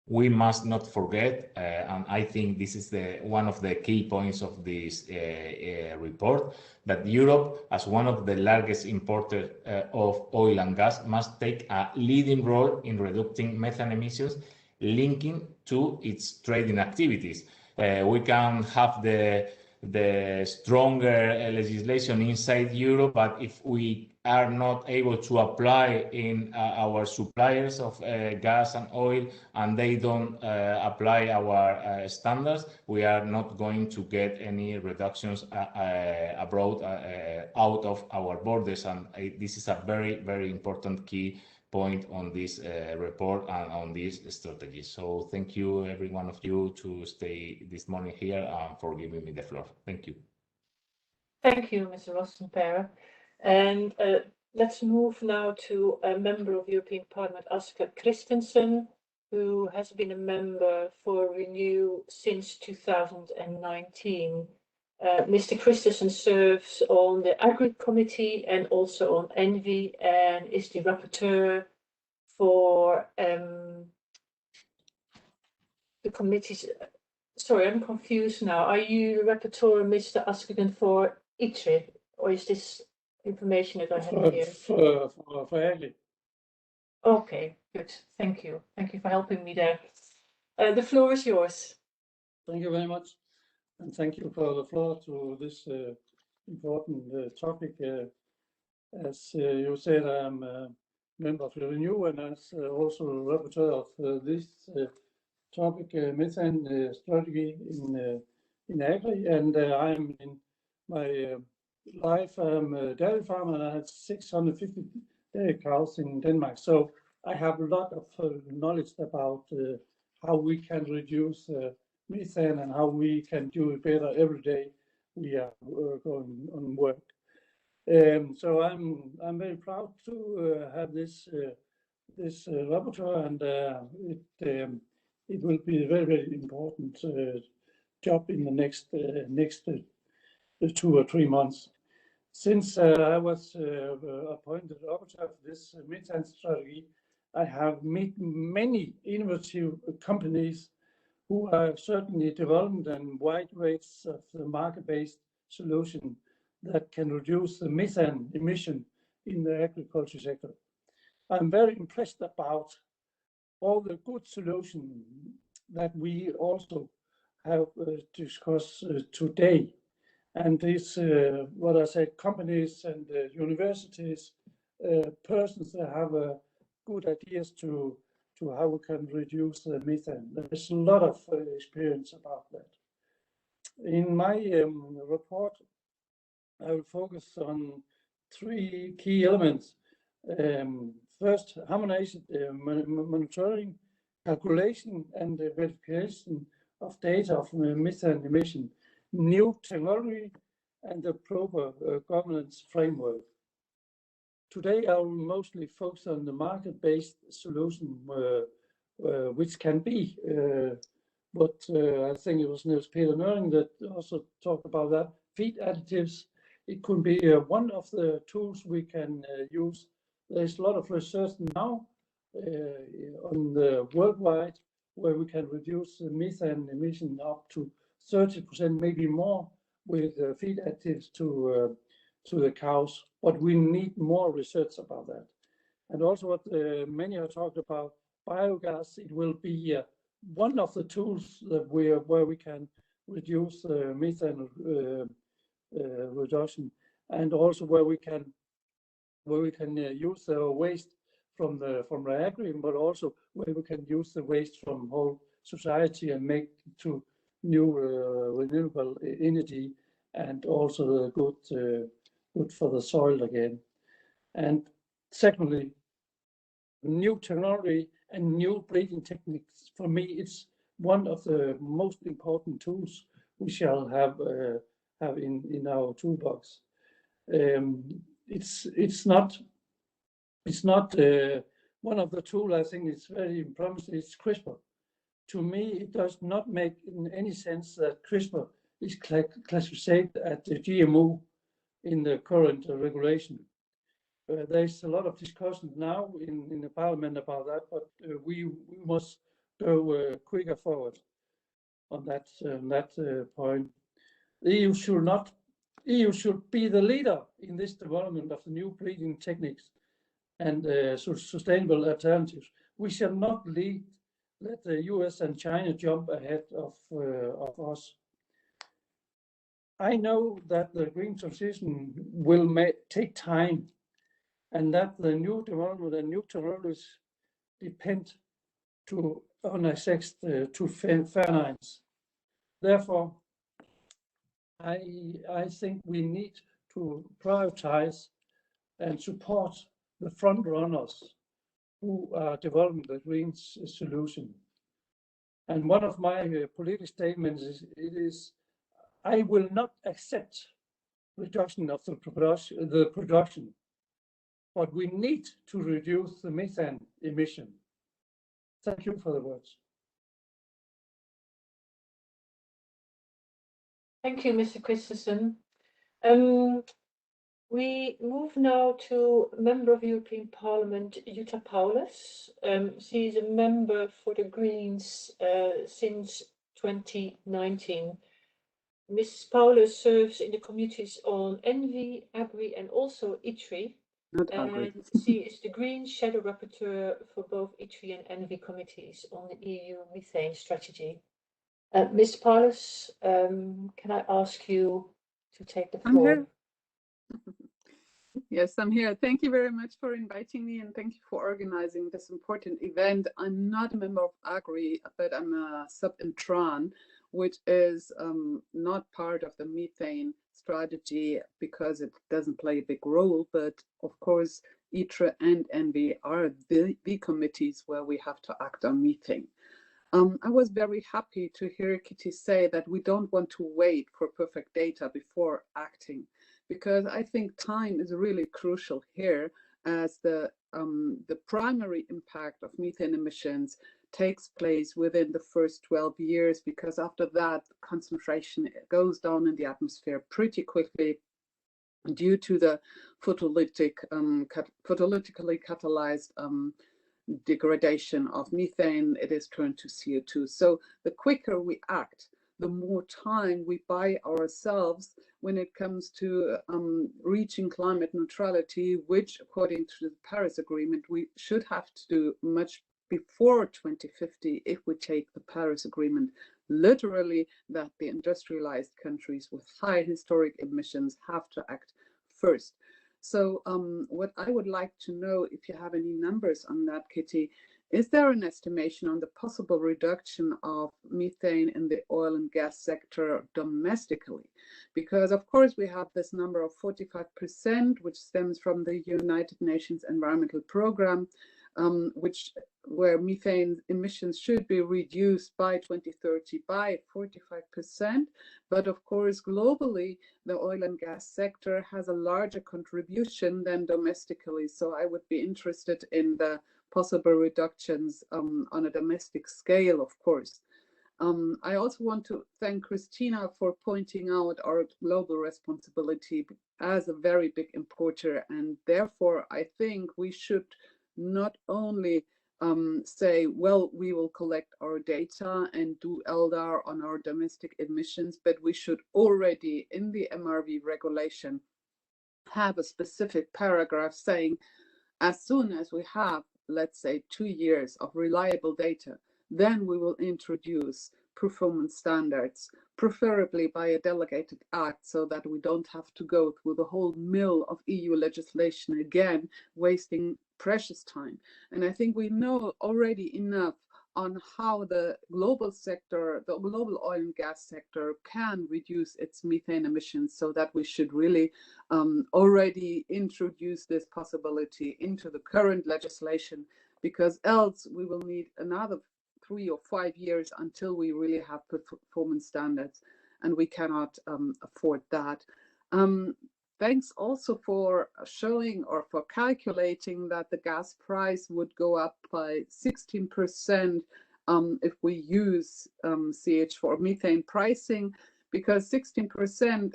We must not forget, and I think this is one of the key points of this report, that Europe, as one of the largest importers of oil and gas, must take a leading role in reducing methane emissions, linking to its trading activities. We can have the stronger legislation inside Europe, but if we are not able to apply in our suppliers of gas and oil, and they don't apply our standards, we are not going to get any reductions abroad, out of our borders. And this is a very, very important key point on this report and on this strategy. So thank you, every one of you, to stay this morning here and for giving me the floor. Thank you. Thank you, Mr. Rostenperre. And let's move now to a member of European Parliament, Asger Christensen, who has been a member for Renew since 2019. Mr. Christensen serves on the Agri Committee and also on Envy, and is the rapporteur for the committees. Sorry, I'm confused now. Are you the rapporteur, Mr. Askergen, for ITRE, or is this information that I have here? For Agri. Okay, good. Thank you. Thank you for helping me there. The floor is yours. Thank you very much. And thank you for the floor to this important topic. As you said, I'm a member of the Renew and as also a rapporteur of this topic, methane strategy in Agri. And I'm in my life, I'm a dairy farmer, and I had 650 dairy cows in Denmark. So I have a lot of knowledge about how we can reduce methane and how we can do it better every day we are going on work. So I'm very proud to have this rapporteur, and it will be a very, very important job in the next 2 or 3 months. Since I was appointed rapporteur of this methane strategy, I have met many innovative companies who are certainly developing and wide range of the market-based solution that can reduce the methane emission in the agriculture sector. I'm very impressed about all the good solutions that we also have discussed today. And these, what I said, companies and universities, persons that have good ideas to how we can reduce the methane. There's a lot of experience about that. In my report, I will focus on 3 key elements. First, harmonized monitoring, calculation, and verification of data of methane emission, new technology, and the proper governance framework. Today, I will mostly focus on the market-based solution, which can be, but I think it was Niels Peter Nøring that also talked about that, feed additives. It could be one of the tools we can use. There's a lot of research now on the worldwide, where we can reduce the methane emission up to 30%, maybe more, with feed additives to the cows. But we need more research about that. And also what many have talked about, biogas, it will be one of the tools that where we can reduce methane reduction, and also where we can use the waste from the agri, but also where we can use the waste from whole society and make to new renewable energy, and also good for the soil again. And secondly, new technology and new breeding techniques. For me, it's one of the most important tools we shall have in our toolbox. It's not one of the tools I think is very promising. It's CRISPR. To me, it does not make any sense that CRISPR is classified as the GMO in the current regulation. There's a lot of discussion now in the parliament about that, but we must go quicker forward on that point. The EU should be the leader in this development of the new breeding techniques and sustainable alternatives. We shall not let the US and China jump ahead of us. I know that the green transition will take time, and that the new development and new technologies depend on access to finance. Therefore, I think we need to prioritize and support the front runners who are developing the green solution. And one of my political statements is I will not accept reduction of the production, but we need to reduce the methane emission. Thank you for the words. Thank you, Mr. Christensen. We move now to Member of European Parliament, Jutta Paulus. She is a member for the Greens since 2019. Mrs. Paulus serves in the committees on Envy, Agri, and also ITRI. And she is the Green Shadow Rapporteur for both ITRI and Envy committees on the EU methane strategy. Ms. Paulus, can I ask you to take the floor? I'm here. Yes, I'm here. Thank you very much for inviting me, and thank you for organizing this important event. I'm not a member of Agri, but I'm a sub in TRAN, which is not part of the methane strategy because it doesn't play a big role. But of course, ITRE and ENVI are the committees where we have to act on methane. I was very happy to hear Kitty say that we don't want to wait for perfect data before acting, because I think time is really crucial here, as the primary impact of methane emissions takes place within the first 12 years, because after that concentration goes down in the atmosphere pretty quickly due to the photolytically catalyzed degradation of methane. It is turned to CO2. So the quicker we act, the more time we buy ourselves when it comes to reaching climate neutrality, which according to the Paris Agreement, we should have to do much before 2050 if we take the Paris Agreement literally, that the industrialized countries with high historic emissions have to act first. So what I would like to know, if you have any numbers on that, Kitty, is there an estimation on the possible reduction of methane in the oil and gas sector domestically? Because of course we have this number of 45%, which stems from the United Nations Environmental Programme, where methane emissions should be reduced by 2030 by 45%. But of course, globally, the oil and gas sector has a larger contribution than domestically. So I would be interested in the possible reductions on a domestic scale, of course. I also want to thank Christina for pointing out our global responsibility as a very big importer. And therefore, I think we should not only say, well, we will collect our data and do LDAR on our domestic emissions, but we should already in the MRV regulation have a specific paragraph saying, as soon as we have, let's say, 2 years of reliable data, then we will introduce performance standards, preferably by a delegated act, so that we don't have to go through the whole mill of EU legislation again, wasting precious time. And I think we know already enough on how the global sector, the global oil and gas sector can reduce its methane emissions, so that we should really already introduce this possibility into the current legislation, because else we will need another 3 or 5 years until we really have performance standards, and we cannot afford that. Thanks also for showing or for calculating that the gas price would go up by 16% if we use CH4 methane pricing, because 16%,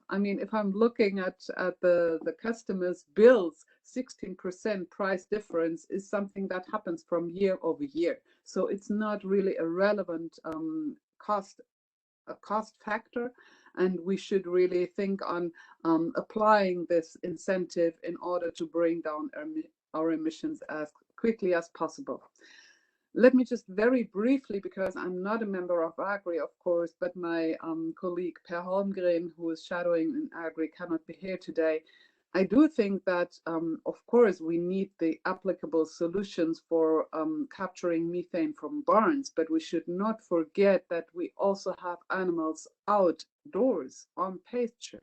I mean, if I'm looking at the customers' bills, 16% price difference is something that happens from year over year. So it's not really a relevant cost factor. And we should really think on applying this incentive in order to bring down our emissions as quickly as possible. Let me just very briefly, because I'm not a member of Agri, of course, but my colleague Per Holmgren, who is shadowing in Agri, cannot be here today. I do think that, of course, we need the applicable solutions for capturing methane from barns, but we should not forget that we also have animals outdoors on pasture.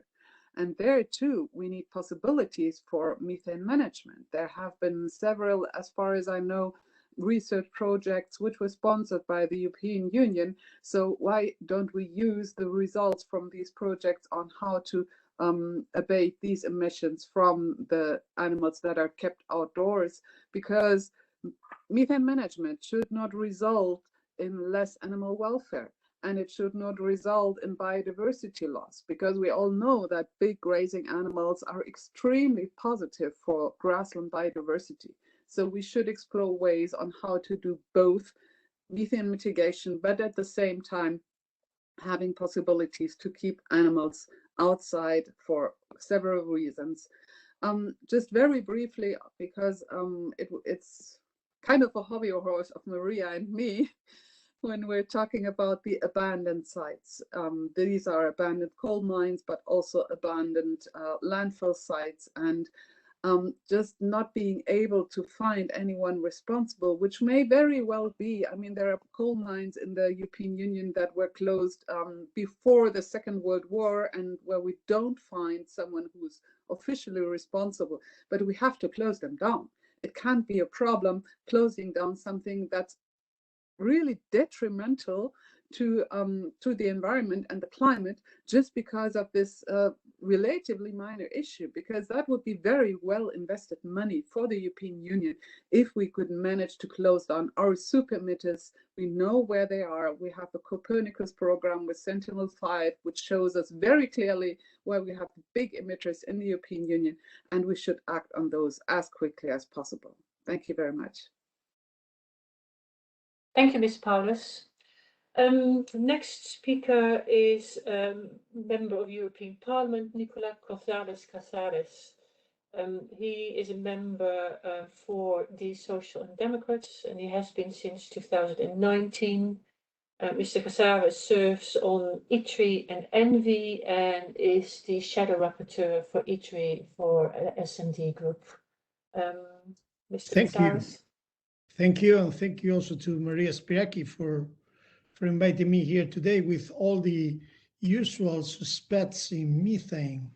And there too, we need possibilities for methane management. There have been several, as far as I know, research projects which were sponsored by the European Union. So why don't we use the results from these projects on how to abate these emissions from the animals that are kept outdoors? Because methane management should not result in less animal welfare, and it should not result in biodiversity loss, because we all know that big grazing animals are extremely positive for grassland biodiversity. So we should explore ways on how to do both methane mitigation, but at the same time having possibilities to keep animals outside for several reasons. Just very briefly, because it's kind of a hobby horse of Maria and me when we're talking about the abandoned sites. These are abandoned coal mines, but also abandoned landfill sites, and just not being able to find anyone responsible, which may very well be. I mean, there are coal mines in the European Union that were closed before the Second World War, and where we don't find someone who's officially responsible, but we have to close them down. It can't be a problem closing down something that's really detrimental to the environment and the climate, just because of this relatively minor issue, because that would be very well invested money for the European Union if we could manage to close down our super emitters. We know where they are. We have the Copernicus program with Sentinel-5, which shows us very clearly where we have big emitters in the European Union, and we should act on those as quickly as possible. Thank you very much. Thank you, Ms. Paulus. Next speaker is Member of European Parliament, Nicolas Casares. He is a member for the Social and Democrats, and he has been since 2019. Mr. Casares serves on ITRI and ENVI and is the shadow rapporteur for ITRI for S&D Group. Mr. Casares. Thank you, and thank you also to Maria Spyraki for inviting me here today with all the usual suspects in methane,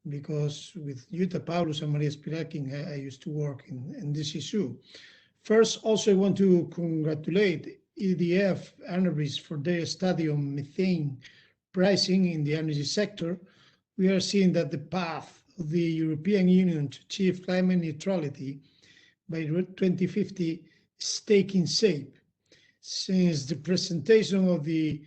because with Jutta Paulus and Maria Spyraki, I used to work in this issue. First, also I want to congratulate EDF Energy for their study on methane pricing in the energy sector. We are seeing that the path of the European Union to achieve climate neutrality by 2050 is taking shape. Since the presentation of the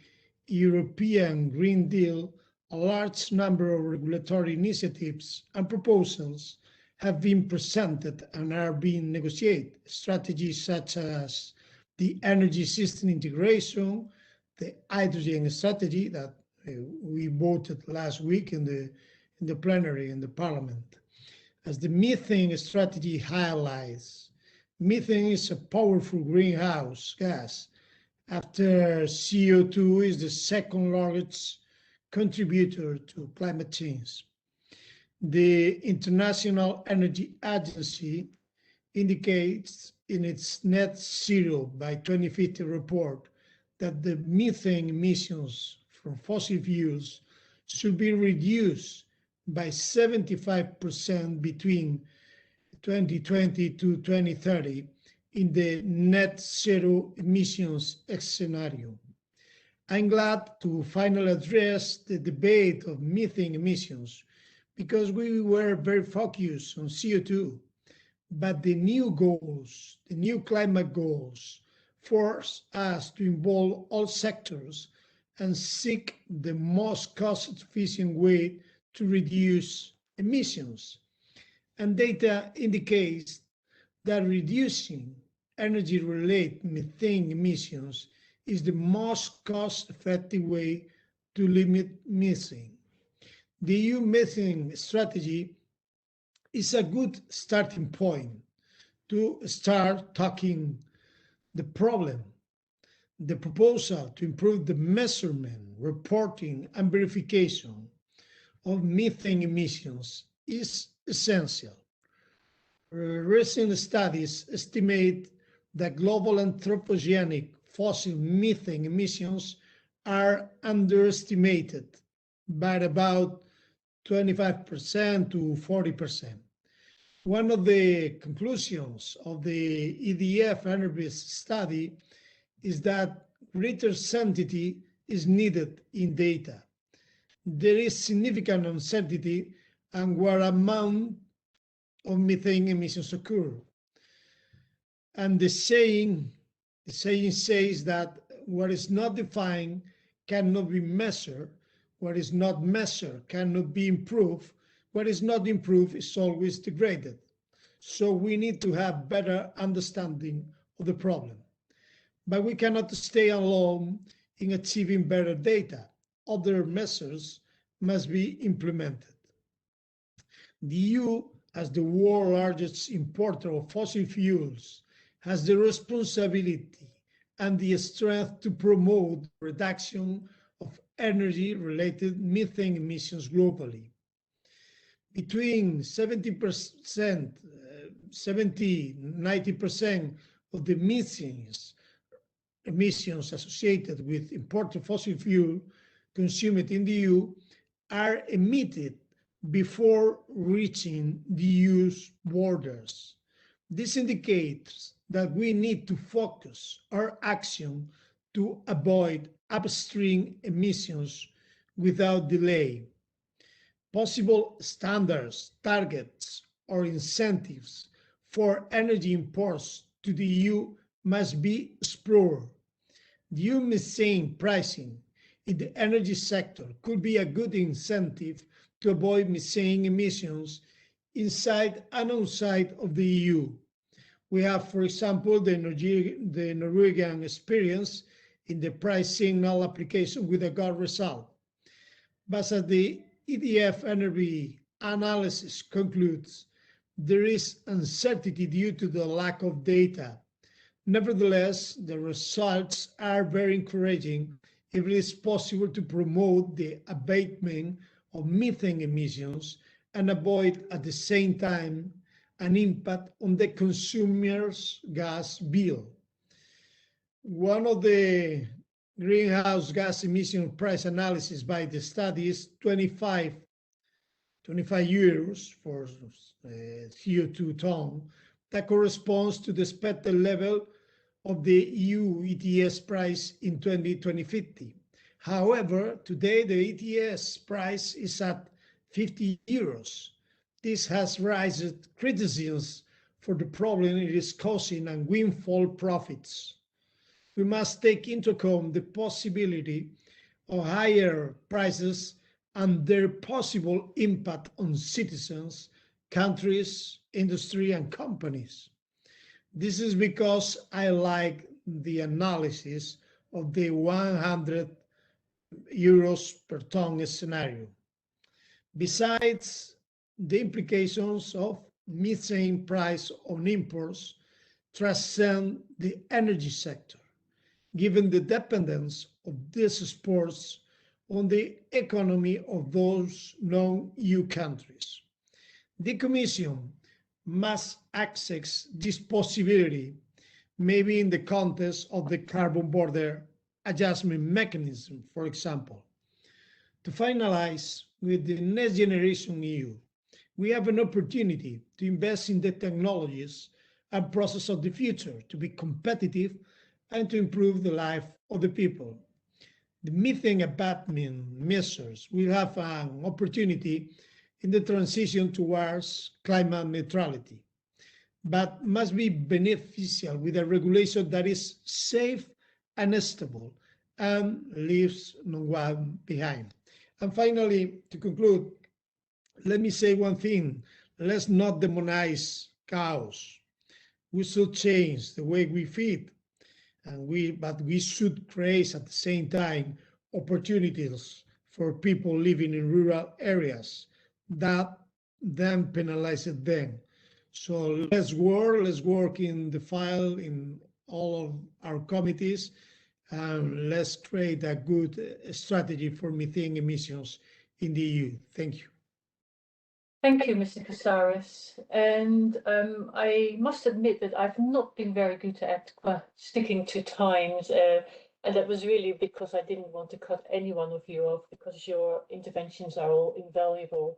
European Green Deal, a large number of regulatory initiatives and proposals have been presented and are being negotiated. Strategies such as the energy system integration, the hydrogen strategy that we voted last week in the plenary in the parliament. As the methane strategy highlights, methane is a powerful greenhouse gas. After CO2 is the second largest contributor to climate change. The International Energy Agency indicates in its net zero by 2050 report that the methane emissions from fossil fuels should be reduced by 75% between 2020 to 2030 in the net zero emissions scenario. I'm glad to finally address the debate of methane emissions because we were very focused on CO2, but the new goals, the new climate goals, force us to involve all sectors and seek the most cost-efficient way to reduce emissions. And data indicates that reducing energy-related methane emissions is the most cost-effective way to limit methane. The EU methane strategy is a good starting point to start talking the problem. The proposal to improve the measurement, reporting, and verification of methane emissions is essential. Recent studies estimate that global anthropogenic fossil methane emissions are underestimated by about 25% to 40%. One of the conclusions of the EDF energy study is that greater certainty is needed in data. There is significant uncertainty on what amount of methane emissions occur. And the saying says that what is not defined cannot be measured, what is not measured cannot be improved, what is not improved is always degraded. So we need to have better understanding of the problem. But we cannot stay alone in achieving better data. Other measures must be implemented. The EU, as the world's largest importer of fossil fuels, has the responsibility and the strength to promote the reduction of energy-related methane emissions globally. Between 90% of the emissions associated with imported fossil fuel consumed in the EU are emitted before reaching the EU's borders. This indicates that we need to focus our action to avoid upstream emissions without delay. Possible standards, targets, or incentives for energy imports to the EU must be explored. The EU methane pricing in the energy sector could be a good incentive to avoid methane emissions inside and outside of the EU. We have, for example, the Norwegian experience in the price signal application with a good result. But as the EDF energy analysis concludes, there is uncertainty due to the lack of data. Nevertheless, the results are very encouraging if it is possible to promote the abatement of methane emissions and avoid at the same time an impact on the consumer's gas bill. One of the greenhouse gas emission price analysis by the study is 25 euros for CO2 ton. That corresponds to the expected level of the EU ETS price in 2050. However, today the ETS price is at 50 euros. This has raised criticisms for the problem it is causing and windfall profits. We must take into account the possibility of higher prices and their possible impact on citizens countries, industry, and companies. This is because I like the analysis of the 100 euros per ton scenario. Besides, the implications of methane price on imports transcend the energy sector, given the dependence of these exports on the economy of those non-EU countries. The Commission must access this possibility, maybe in the context of the carbon border adjustment mechanism, for example. To finalize with the Next Generation EU, we have an opportunity to invest in the technologies and process of the future to be competitive and to improve the life of the people. The methane abatement measures will have an opportunity in the transition towards climate neutrality, but must be beneficial with a regulation that is safe and stable and leaves no one behind. And finally, to conclude, let me say one thing: let's not demonize cows. We should change the way we feed, but we should create at the same time opportunities for people living in rural areas that then penalizes them. So let's work in the file in all of our committees, and let's create a good strategy for methane emissions in the EU. Thank you. Thank you, Mr. Casares. And I must admit that I've not been very good at sticking to times. And that was really because I didn't want to cut any one of you off, because your interventions are all invaluable.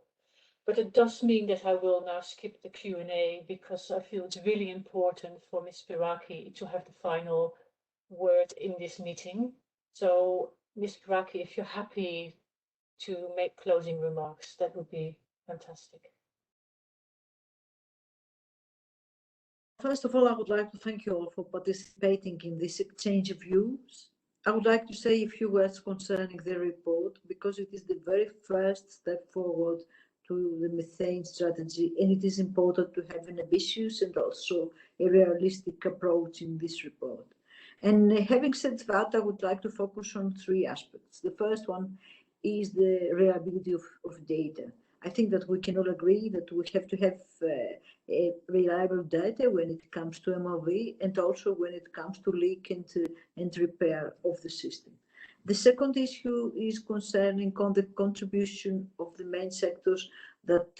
But it does mean that I will now skip the Q&A, because I feel it's really important for Ms. Spyraki to have the final word in this meeting. So, Ms. Spyraki, if you're happy to make closing remarks, that would be fantastic. First of all, I would like to thank you all for participating in this exchange of views. I would like to say a few words concerning the report, because it is the very first step forward to the methane strategy, and it is important to have an ambitious and also a realistic approach in this report. And having said that, I would like to focus on three aspects. The first one is the reliability of data. I think that we can all agree that we have to have reliable data when it comes to MRV, and also when it comes to leak and repair of the system. The second issue is concerning the contribution of the main sectors that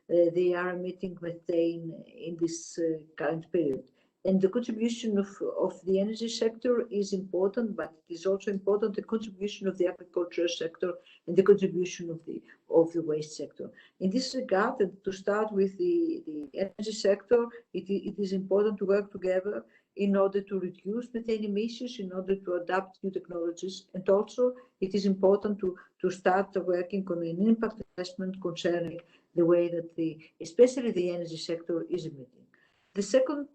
they are emitting methane in this current period. And the contribution of the energy sector is important, but it is also important the contribution of the agricultural sector and the contribution of the waste sector. In this regard, and to start with the energy sector, it is important to work together in order to reduce methane emissions, in order to adapt new technologies, and also it is important to start working on an impact assessment concerning the way that especially the energy sector is emitting. The second,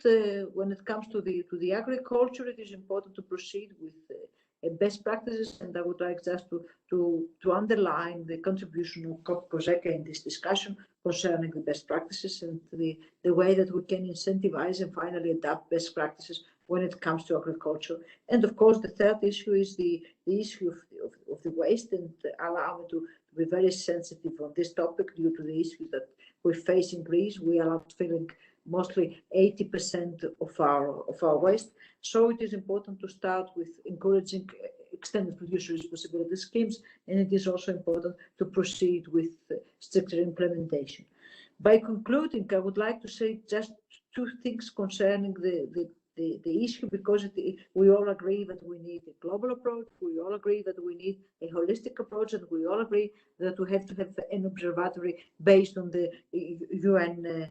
when it comes to the agriculture, it is important to proceed with best practices, and I would like just to underline the contribution of COSECA in this discussion concerning the best practices and the way that we can incentivize and finally adapt best practices when it comes to agriculture. And of course, the third issue is the issue of the waste, and allow me to be very sensitive on this topic due to the issues that we face in Greece. We are not filling mostly 80% of our waste. So it is important to start with encouraging extended producer responsibility schemes, and it is also important to proceed with stricter implementation. By concluding, I would like to say just two things concerning the issue, because we all agree that we need a global approach, we all agree that we need a holistic approach, and we all agree that we have to have an observatory based on the UN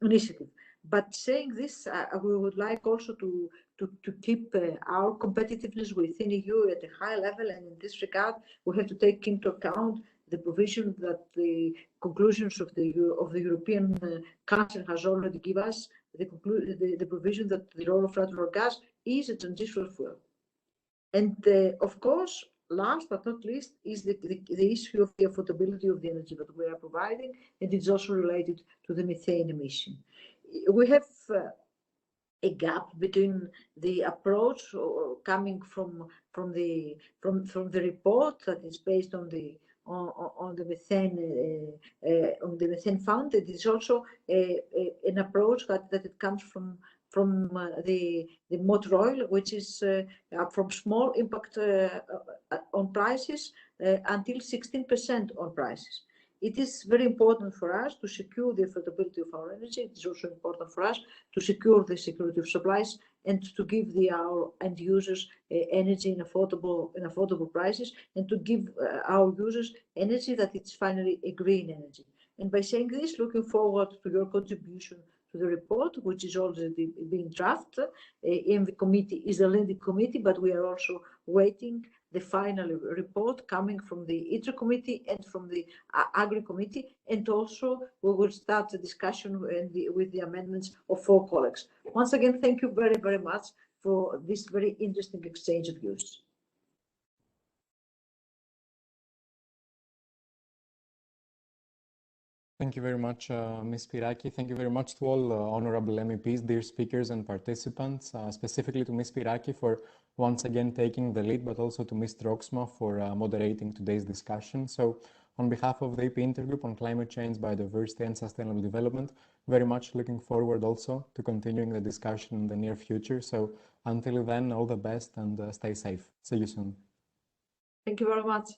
initiative. But saying this, we would like also to keep our competitiveness within EU at a high level, and in this regard, we have to take into account the provision that the conclusions of the European Council has already given us, the provision that the role of natural gas is a transitional fuel. And of course, last but not least is the issue of the affordability of the energy that we are providing, and it's also related to the methane emission. We have a gap between the approach coming from the report that is based on the methane fund. It is also an approach that it comes from the motor oil, which is from small impact on prices until 16% on prices. It is very important for us to secure the affordability of our energy. It is also important for us to secure the security of supplies and to give our end users energy in affordable prices, and to give our users energy that it's finally a green energy. And by saying this, looking forward to your contribution to the report, which is already being drafted. In the committee is a lengthy committee, but we are also waiting the final report coming from the ITRE committee and from the Agri committee, and also we will start the discussion with the amendments of 4 colleagues. Once again, thank you very, very much for this very interesting exchange of views. Thank you very much, Ms. Spyraki. Thank you very much to all honorable MEPs, dear speakers and participants, specifically to Ms. Spyraki for once again taking the lead, but also to Ms. Drogsma for moderating today's discussion. So on behalf of the EP Intergroup on Climate Change, Biodiversity and Sustainable Development, very much looking forward also to continuing the discussion in the near future. So until then, all the best and stay safe. See you soon. Thank you very much.